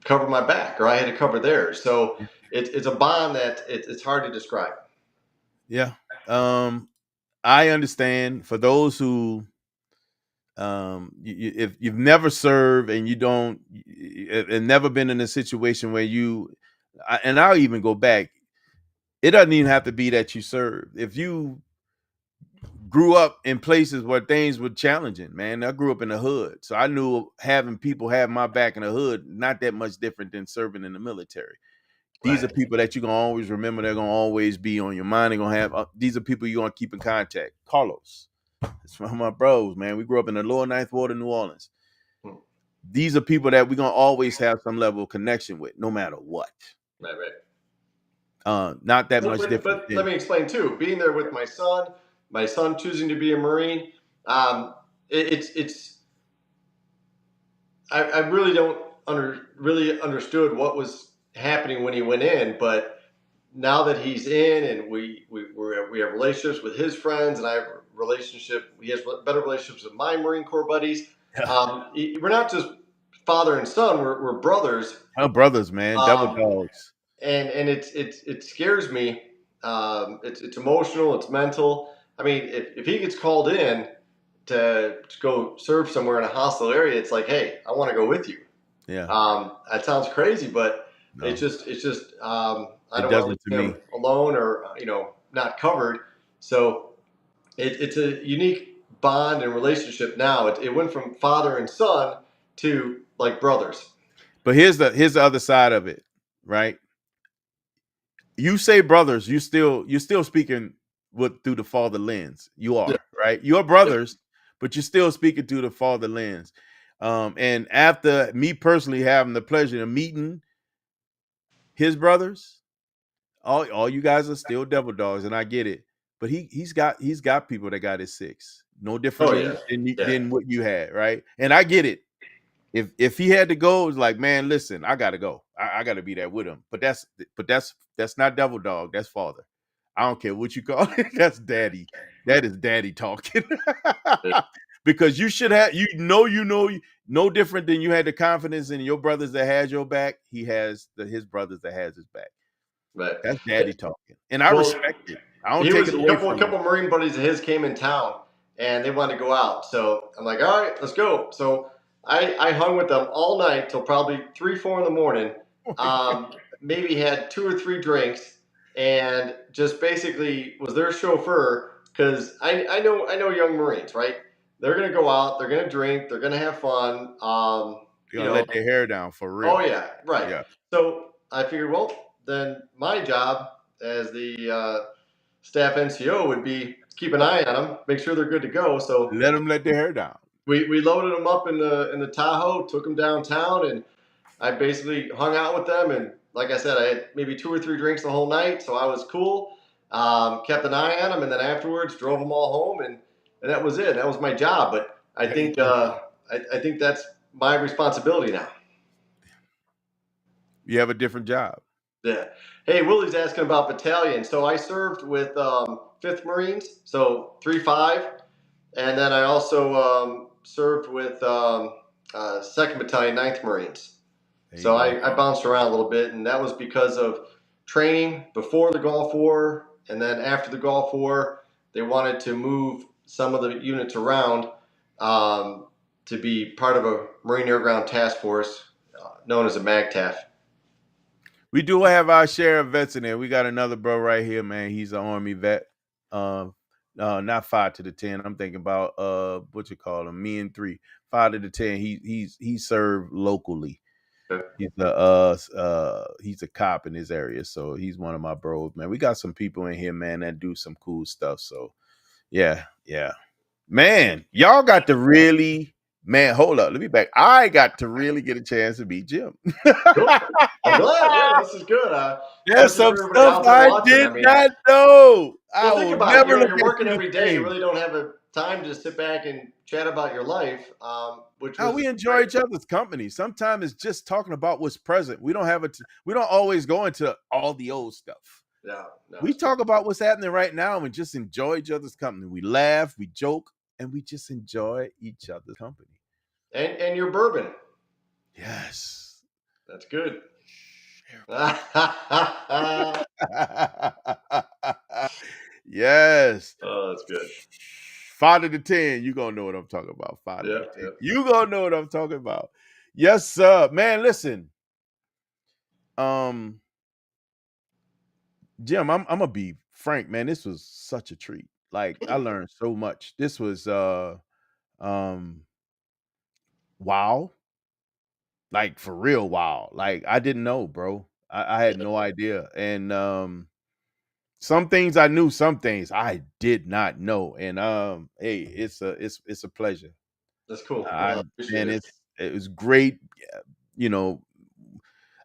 cover my back, or I had to cover theirs. So it's a bond that it's hard to describe. Yeah. I understand for those who if you've never served and you don't and never been in a situation where and I'll even go back, it doesn't even have to be that you served. If you grew up in places where things were challenging, man. I grew up in the hood. So I knew having people have my back in the hood, not that much different than serving in the military. These are Right. people that you're going to always remember. They're going to always be on your mind. They're going to have, these are people you're going to keep in contact. Carlos, it's one of my bros, man. We grew up in the lower ninth ward of New Orleans. Hmm. These are people that we're going to always have some level of connection with, no matter what. Right. Right. Not that much different But let than, me explain too. Being there with my son choosing to be a Marine, it's I really don't really understood what was happening when he went in, but now that he's in and we have relationships with his friends, and I have a relationship. He has better relationships with my Marine Corps buddies. We're not just father and son. We're brothers. our brothers, man, double Um, dogs. and it scares me. It's emotional. It's mental. I mean, if he gets called in to go serve somewhere in a hostile area, it's like, hey, I want to go with you. Yeah, That sounds crazy, but no, it's just I it don't want to doesn't to leave him me. alone or not covered. So it's a unique bond and relationship now. It went from father and son to like brothers. But here's the other side of it, right? You say brothers, you're still speaking through the father lens. You Yeah. are, right? You're brothers, but you're still speaking through the father lens. And after me personally having the pleasure of meeting his brothers, all you guys are still devil dogs, and I get it. But he's got people that got his six, no different Oh than yeah. Yeah. than what you had, right? And I get it. If he had to go, it's like, man, listen, I gotta go. I gotta be there with him. But that's not devil dog. That's father. I don't care what you call it. That's daddy. That is daddy talking. Because you should have, no different than you had the confidence in your brothers that had your back. He has his brothers that has his back. But That's daddy talking, and I well, respect it. I don't he take was it a away couple from him. Marine buddies of his came in town and they wanted to go out. So I'm like, all right, let's go. So I hung with them all night till probably 3, 4 in the morning. Maybe had 2 or 3 drinks and just basically was their chauffeur because I know young Marines, right? They're gonna go out, they're gonna drink, they're gonna have fun. You're gonna let their hair down for Oh real. yeah, right. Yeah, So I figured, well, then my job as the staff NCO would be keep an eye on them, make sure they're good to go. So let them let their hair down. we loaded them up in the Tahoe, took them downtown, and I basically hung out with them. And like I said, I had maybe 2 or 3 drinks the whole night, so I was cool. Kept an eye on them, and then afterwards drove them all home, and that was it. That was my job. But I There you think go. I think that's my responsibility now. You have a different job. Yeah. Hey, Willie's asking about battalion. So I served with 5th Marines, so 3-5. And then I also served with 2nd Battalion, 9th Marines. There you So go. I bounced around a little bit, and that was because of training before the Gulf War, and then after the Gulf War, they wanted to move some of the units around to be part of a Marine Air Ground Task Force known as a MAGTAF. We do have our share of vets in there. We got another bro right here, man. He's an Army vet. Not 5 to the 10. I'm thinking about what you call him, me and 3. 5 to the 10. He served locally. He's a cop in his area, so he's one of my bros, man. We got some people in here, man, that do some cool stuff. So yeah. Man, y'all got to really, man, hold up. Let me back. I got to really get a chance to meet Jim. Cool. I'm glad. Yeah, this is good. There's Especially some for everybody stuff out there I watching. did I mean, not know. I well, think will about it. never look You're at working you every the day. You same. really don't have a time to sit back and chat about your life, which Now was we enjoy great. each other's company. Sometimes it's just talking about what's present. We don't have it. We don't always go into all the old stuff. Yeah, no, We talk about what's happening right now and just enjoy each other's company. We laugh, we joke, and we just enjoy each other's company. and your bourbon. Yes. That's good. Yes. Oh, that's good. 5 to the 10. You gonna know what I'm talking about. 5 to Yeah, the 10. yeah. You gonna know what I'm talking about. Yes, sir. Man, listen. Jim, I'm gonna be frank, man. This was such a treat. Like I learned so much. This was um wow. Like for real, wow. Like I didn't know, bro. I had no idea. And some things I knew, some things I did not know. And hey, it's a pleasure. That's cool. No, I I appreciate and it. it was great. You know,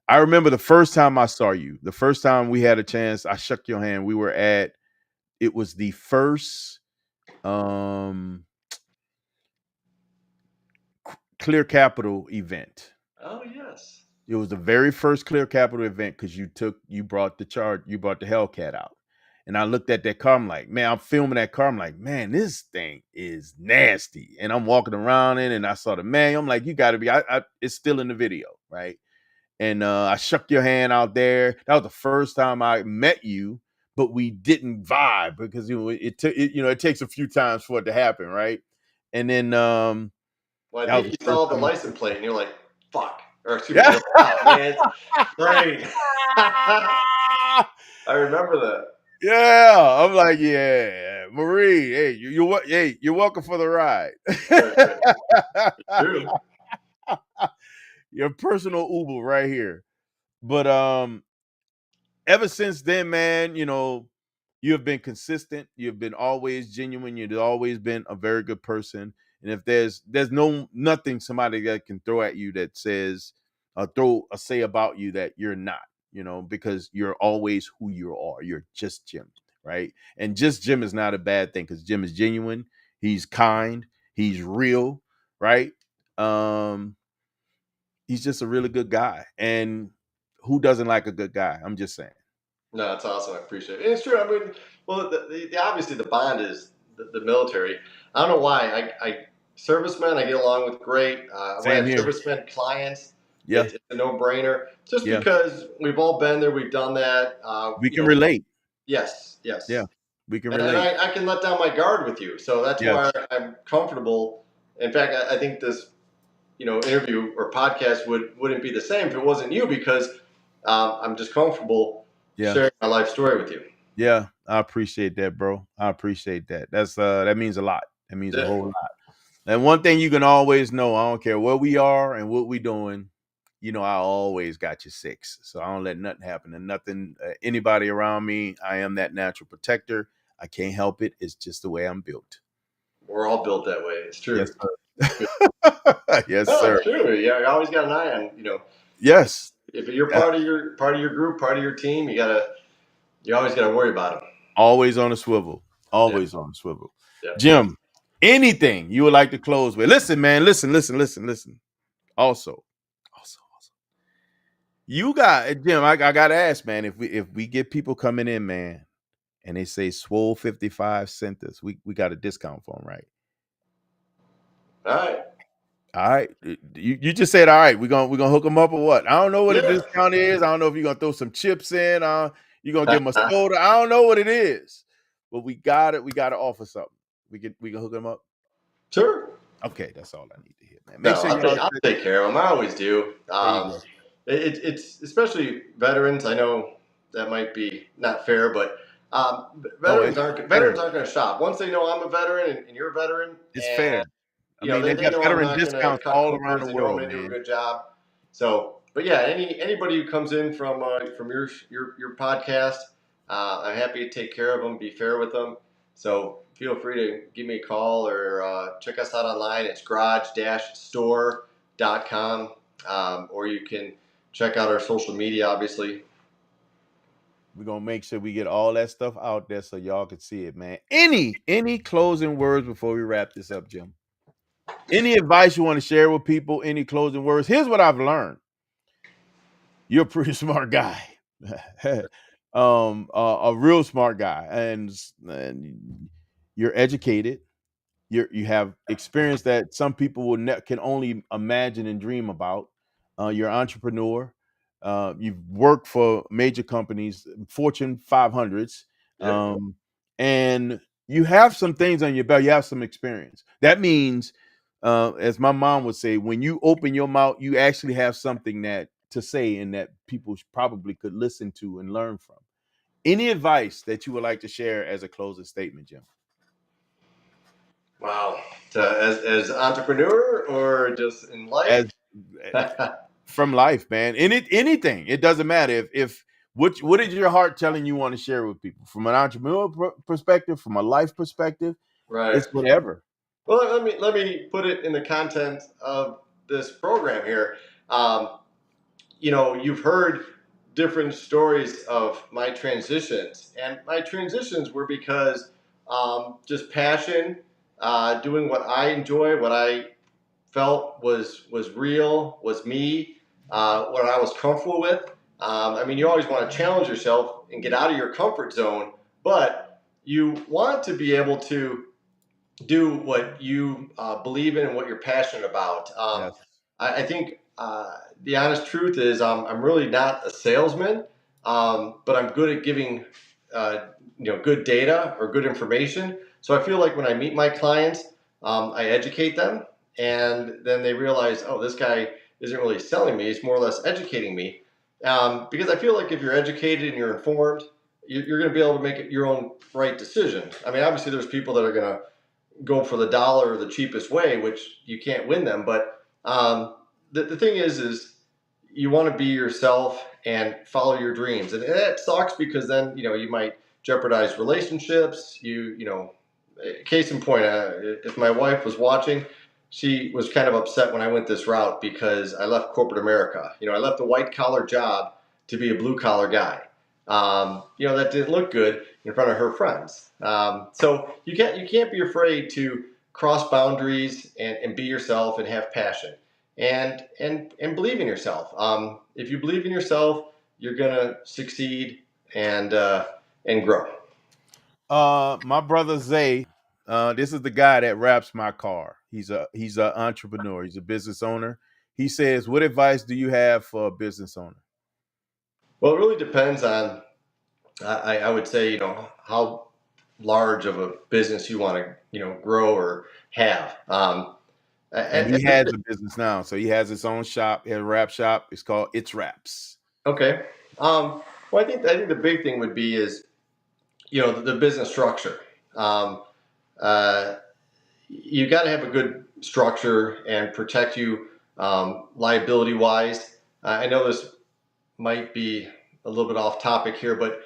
I remember the first time I saw you, the first time we had a chance, I shook your hand. We were at it was the first um Clear Capital event. Oh yes. It was the very first Clear Capital event because you brought the Hellcat out. And I looked at that car. I'm like, man, I'm filming that car. I'm like, man, this thing is nasty. And I'm walking around in and I saw the manual. I'm like, you gotta be, it's still in the video, right? And I shook your hand out there. That was the first time I met you, but we didn't vibe because it takes a few times for it to happen, right? And then Well, I that was think the you first saw the time. license plate and you're like, fuck. Or excuse me, Yeah. you're like, oh man, it's great. I remember that. Yeah, I'm like, yeah, Marie. Hey, you're welcome for the ride. Right, right. True. Your personal Uber right here. But ever since then, man, you have been consistent. You've been always genuine. You've always been a very good person. And if there's nothing somebody that can throw at you that says throw a say about you that you're not, because you're always who you are. You're just Jim, right? And just Jim is not a bad thing because Jim is genuine. He's kind. He's real, right? Um, he's just a really good guy. And who doesn't like a good guy? I'm just saying. No, that's awesome. I appreciate it. And it's true. I mean, well, obviously the bond is the military. I don't know why. Servicemen I get along with great. When I Same have here. servicemen clients, Yeah. it's a no brainer. Just Yeah. because we've all been there, we've done that. We can relate. Yes, Yeah. yes. We can And relate. I can let down my guard with you, so that's Yes. why I'm comfortable. In fact, I think this interview or podcast wouldn't be the same if it wasn't you because I'm just comfortable Yeah. sharing my life story with you. Yeah. I appreciate that, bro. I appreciate that. That means a lot. That means a Yeah. whole lot. And one thing you can always know, I don't care where we are and what we doing, I always got your 6. So I don't let nothing happen to nothing, anybody around me. I am that natural protector. I can't help it. It's just the way I'm built. We're all built that way. It's true. Yes, sir. Yes, No, sir. it's true. Yeah, you always got an eye on. Yes. If you're Yeah. part of your group, part of your team, you always gotta worry about them. Always on a swivel. Yeah. Always on a swivel. Yeah. Jim, anything you would like to close with? Listen, man. Listen. Also. You got Jim. I gotta ask, man. If we get people coming in, man, and they say swole 55 sent us, we got a discount for them, right? All right. All right. You just said all right. We're gonna hook them up or what? I don't know what a Yeah. discount is. I don't know if you're gonna throw some chips in. You're gonna give them a soda. I don't know what it is, but we got it. We got to offer something. We can hook them up. Sure. Okay, that's all I need to hear, man. Make No, sure y'all. I'll take care of them. I always do. There you go. It's especially veterans. I know that might be not fair, but No, it's veterans fair. aren't going to shop once they know I'm a veteran and you're a veteran, It's and fair. I mean, they they got know I'm veteran not going to discounts cut all around corners. the They know I'm world, going to do a man. good job. So, but yeah, anybody who comes in from your podcast, I'm happy to take care of them, be fair with them. So feel free to give me a call or check us out online. It's garage-store.com, or you can check out our social media, obviously. We're gonna make sure we get all that stuff out there so y'all can see it, man. Any closing words before we wrap this up, Jim? Any advice you want to share with people? Any closing words? Here's what I've learned. You're a pretty smart guy. A real smart guy, and you're educated. You have experience that some people can only imagine and dream about. You're an entrepreneur. You've worked for major companies, Fortune 500s, Yep. and you have some things on your belt. You have some experience. That means, as my mom would say, when you open your mouth, you actually have something that to say and that people probably could listen to and learn from. Any advice that you would like to share as a closing statement, Jim? Wow. As entrepreneur or just in life? As from life, man. Anything. It doesn't matter if what is your heart telling you want to share with people from an entrepreneurial perspective, from a life perspective. Right. It's whatever. Well, let me put it in the content of this program here. Um, you've heard different stories of my transitions, and my transitions were because just passion, doing what I enjoy, what I felt was real, was me, what I was comfortable with. You always want to challenge yourself and get out of your comfort zone, but you want to be able to do what you believe in and what you're passionate about. Yes. I think the honest truth is I'm really not a salesman, but I'm good at giving good data or good information. So I feel like when I meet my clients, I educate them, and then they realize, oh, this guy isn't really selling me; he's more or less educating me. Because I feel like if you're educated and you're informed, you're going to be able to make your own right decision. I mean, obviously, there's people that are going to go for the dollar or the cheapest way, which you can't win them. But the thing is you want to be yourself and follow your dreams, and it sucks because then you might jeopardize relationships. Case in point, if my wife was watching, she was kind of upset when I went this route because I left corporate America. I left a white collar job to be a blue collar guy. That didn't look good in front of her friends. So you can't be afraid to cross boundaries and be yourself and have passion and believe in yourself. If you believe in yourself, you're gonna succeed and grow. My brother Zay, this is the guy that wraps my car. He's a entrepreneur. He's a business owner. He says, "What advice do you have for a business owner?" Well, it really depends on I would say how large of a business you want to grow or have. And And he has a business now, so he has his own shop, a wrap shop. It's called It's Wraps. okay. Well, I think the big thing would be is the business structure. Um, uh, you got to have a good structure and protect you liability wise. I know this might be a little bit off topic here, but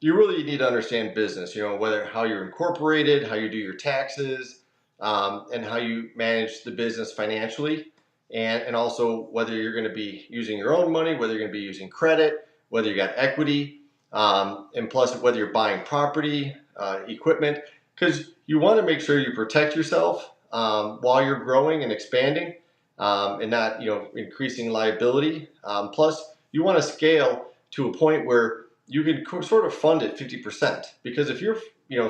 you really need to understand business. Whether how you're incorporated, how you do your taxes, and how you manage the business financially, and also whether you're going to be using your own money, whether you're going to be using credit, whether you got equity, and plus whether you're buying property, equipment, because you want to make sure you protect yourself while you're growing and expanding, and not increasing liability. Plus, you want to scale to a point where you can sort of fund it 50%. Because if you're,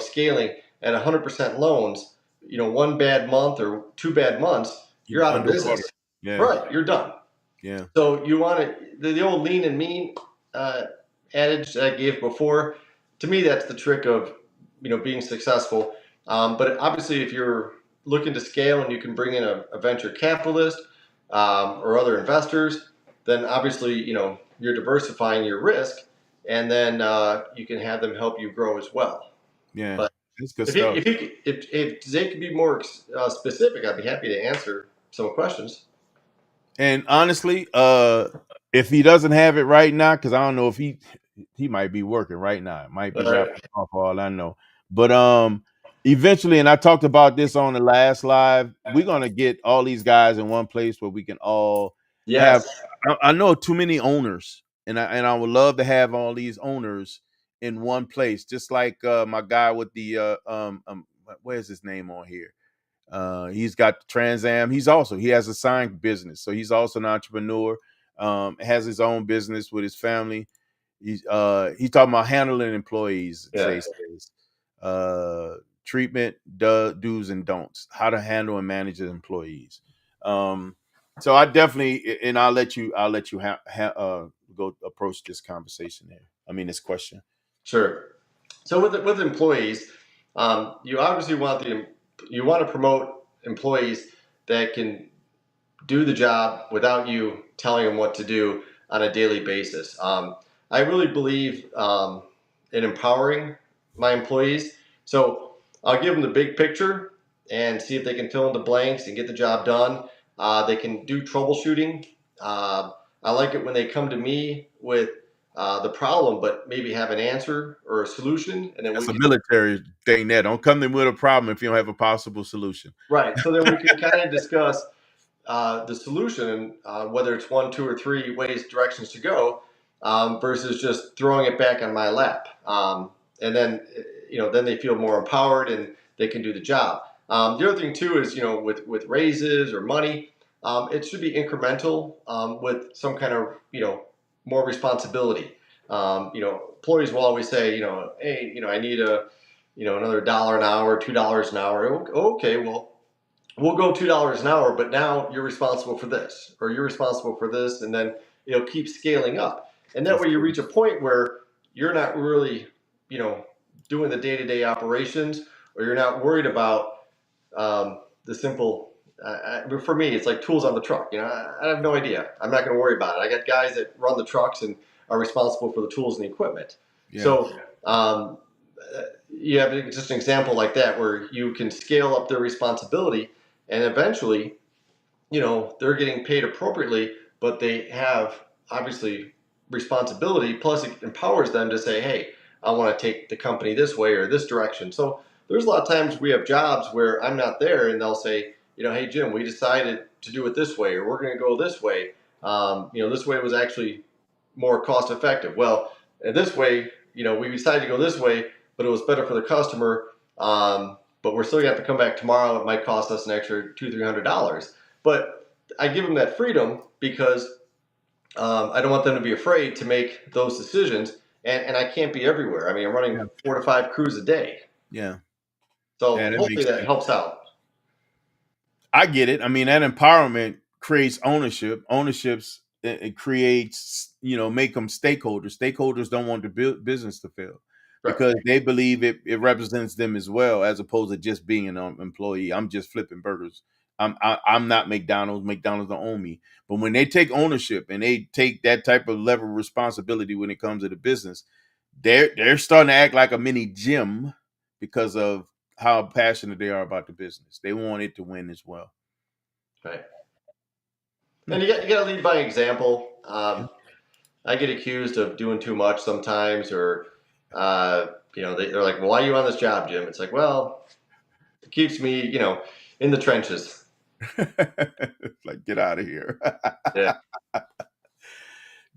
scaling at 100% loans, one bad month or two bad months, You you're out of underwater. business. Yeah. Right, you're done. Yeah. So you want to, the old lean and mean uh, adage that I gave before. To me, that's the trick of being successful. But obviously, if you're looking to scale and you can bring in a venture capitalist or other investors, then obviously you're diversifying your risk, and then you can have them help you grow as well. Yeah. But That's good if you, stuff. if you if Zay could be more specific, I'd be happy to answer some questions. And honestly, if he doesn't have it right now, because I don't know if he might be working right now. It might be All right. wrapping up for all I know. But eventually, and I talked about this on the last live, we're gonna get all these guys in one place where we can all have. Yes. I know too many owners, and I would love to have all these owners in one place, just like my guy with the where's his name on here? He's got the Trans Am. He has a sign business, so he's also an entrepreneur. Has his own business with his family. He's talking about handling employees. Yeah. Says treatment, do's and don'ts, how to handle and manage the employees. So I definitely, and I'll let you go approach this conversation there. I mean this question. Sure. So with employees, you obviously you want to promote employees that can do the job without you telling them what to do on a daily basis. I really believe in empowering my employees. So I'll give them the big picture and see if they can fill in the blanks and get the job done. They can do troubleshooting. I like it when they come to me with the problem, but maybe have an answer or a solution, and then we That's a can. military thing. There, don't come in with a problem if you don't have a possible solution. Right. So then we can kind of discuss the solution and whether it's one, two, or three ways directions to go versus just throwing it back on my lap. And then then they feel more empowered and they can do the job. The other thing too is with raises or money, it should be incremental with some kind of more responsibility. Employees will always say hey I need another dollar an hour, $2 an hour. Okay, well we'll go $2 an hour, but now you're responsible for this, or you're responsible for this, and then keep scaling up. And that That's way you good. reach a point where you're not really, you know, doing the day-to-day operations, or you're not worried about the simple. For me, it's like tools on the truck. I have no idea. I'm not going to worry about it. I got guys that run the trucks and are responsible for the tools and the equipment. Yeah. So you have just an example like that where you can scale up their responsibility, and eventually, they're getting paid appropriately, but they have obviously responsibility. Plus, it empowers them to say, "Hey, I want to take the company this way or this direction." So there's a lot of times we have jobs where I'm not there, and they'll say, "Hey, Jim, we decided to do it this way, or we're going to go this way. This way was actually more cost effective." Well, and this way, we decided to go this way, but it was better for the customer. But we're still going to have to come back tomorrow. It might cost us an extra $200-300. But I give them that freedom because I don't want them to be afraid to make those decisions. And I can't be everywhere. I mean, I'm running Yeah. 4 to 5 crews a day. Yeah. Yeah, So that hopefully makes that sense. helps out. I get it. I mean, that empowerment creates ownership. Ownerships it creates, make them stakeholders. Stakeholders don't want the business to fail Right. because they believe it represents them as well, as opposed to just being an employee. I'm just flipping burgers. I'm not McDonald's. McDonald's don't own me. But when they take ownership and they take that type of level of responsibility when it comes to the business, they're starting to act like a mini gym because of how passionate they are about the business. They want it to win as well. Right. Hmm. And you got to lead by example. Yeah. I get accused of doing too much sometimes, or they're like, "Well, why are you on this job, Jim?" It's like, well, it keeps me, in the trenches. Like, get out of here. Yeah.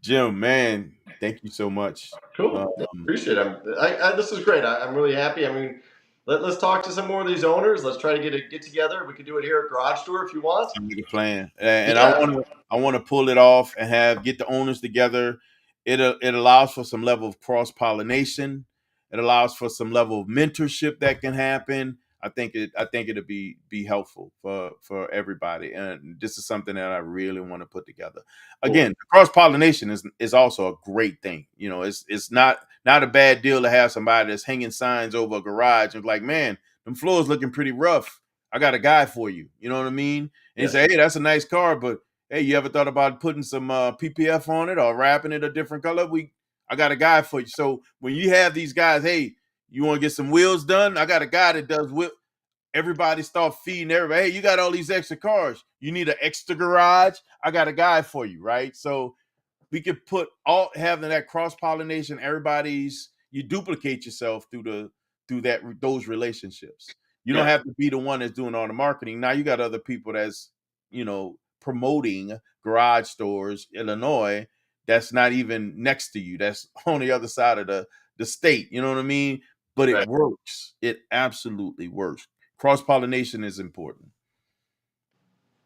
Jim, man, thank you so much. Cool. Yeah, Um, appreciate it. This is great. I'm really happy. I mean, let's talk to some more of these owners. Let's try to get together. We could do it here at Garage Store if you want. Sounds like a plan. And I Yeah. want to I want to pull it off and get the owners together. It allows for some level of cross pollination. It allows for some level of mentorship that can happen. I think it'll be helpful for everybody, and this is something that I really want to put together. Cool. Again, cross pollination is also a great thing. You know, it's not a bad deal to have somebody that's hanging signs over a garage and like, man, them floors looking pretty rough. I got a guy for you. You know what I mean? And you Yes. say, hey, that's a nice car, but hey, you ever thought about putting some PPF on it or wrapping it a different color? I got a guy for you. So when you have these guys, hey, you want to get some wheels done? I got a guy that does wheel. Everybody start feeding everybody. Hey, you got all these extra cars. You need an extra garage? I got a guy for you, right? So we could put all having that cross pollination. You duplicate yourself through those relationships. You don't Yeah. have to be the one that's doing all the marketing. Now you got other people that's promoting garage stores, Illinois. That's not even next to you. That's on the other side of the state. You know what I mean? But it Right. works. It absolutely works. Cross pollination is important.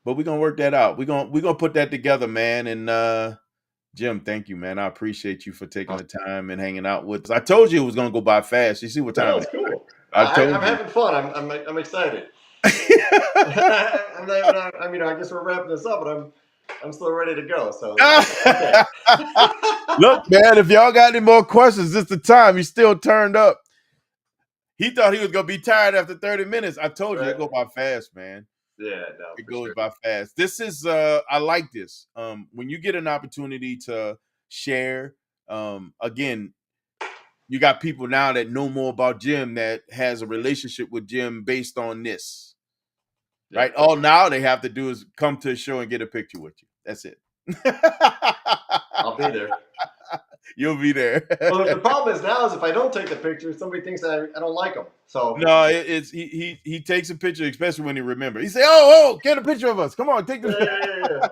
But we're gonna work that out. We're gonna put that together, man. And Jim, thank you, man. I appreciate you for taking the time and hanging out with us. I told you it was gonna go by fast. You see what No, time it's it is? cool. I told I'm you. having fun. I'm excited. I mean, I guess we're wrapping this up, but I'm still ready to go. So okay. Look, man, if y'all got any more questions, it's the time. You still turned up. He thought he was gonna be tired after 30 minutes. I told you Right. it go by fast, man. Yeah. No, It for goes sure. by fast. This is I like this. When you get an opportunity to share, again, you got people now that know more about Jim that has a relationship with Jim based on this. Yeah. Right? All now they have to do is come to a show and get a picture with you. That's it. I'll be there. You'll be there. Well, the problem is now is if I don't take the picture, somebody thinks I don't like them. So No, it's he takes a picture, especially when he remembers. He say, "Oh, get a picture of us. Come on, take yeah, the."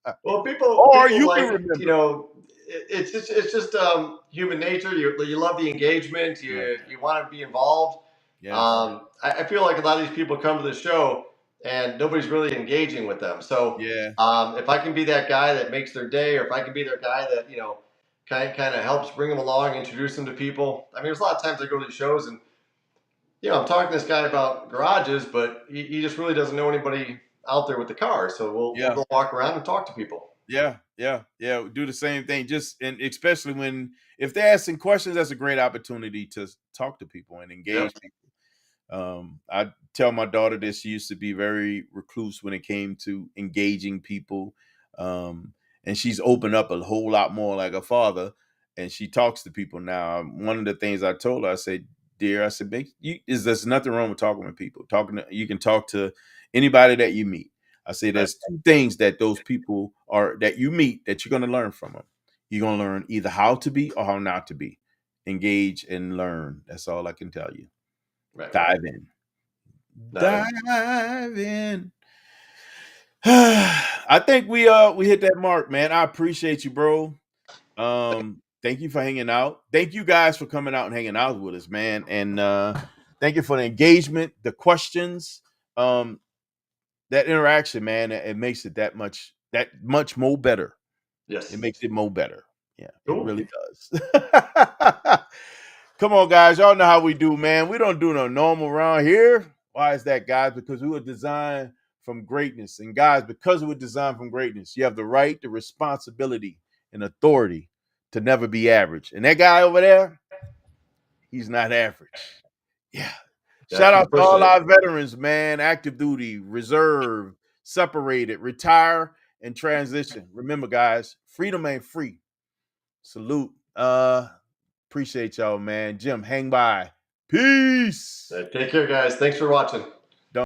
yeah. Well, people Or people you can like remember. it's just human nature. You love the engagement. Yes. You want to be involved. Yes. I feel like a lot of these people come to the show and nobody's really engaging with them. So Yeah. if I can be that guy that makes their day, or if I can be their guy that kind of helps bring them along, introduce them to people. I mean, there's a lot of times I go to these shows and I'm talking to this guy about garages, but he just really doesn't know anybody out there with the car. So we'll Yeah. go walk around and talk to people. Yeah. Yeah. Yeah. We do the same thing. Just and especially if they're asking questions, that's a great opportunity to talk to people and Yep. engage people. I tell my daughter this. She used to be very recluse when it came to engaging people. And she's opened up a whole lot more like her father. And she talks to people now. One of the things I told her, I said, dear, I said, there's nothing wrong with talking with people. You can talk to anybody that you meet. I say Right. there's two things that those people are that you meet that you're going to learn from them. You're going to learn either how to be or how not to be. Engage and learn. That's all I can tell you. Right. Dive in. No, Dive in. I think we hit that mark, man. I appreciate you, bro. Thank you for hanging out. Thank you guys for coming out and hanging out with us, man. And thank you for the engagement, the questions, that interaction, man. It makes it that much more better. It yes. makes it more better. Yeah, it Cool. really does. Come on, guys. Y'all know how we do, man. We don't do no normal around here. Why is that, guys? Because we were designed from greatness. And guys, because we were designed from greatness, you have the right, the responsibility, and authority to never be average. And that guy over there, he's not average. Yeah. Yeah, Shout keep out to pushing all it. our veterans, man. Active duty, reserve, separated, retire, and transition. Remember, guys, freedom ain't free. Salute. Appreciate y'all, man. Jim, hang by. Peace. Take care, guys. Thanks for watching.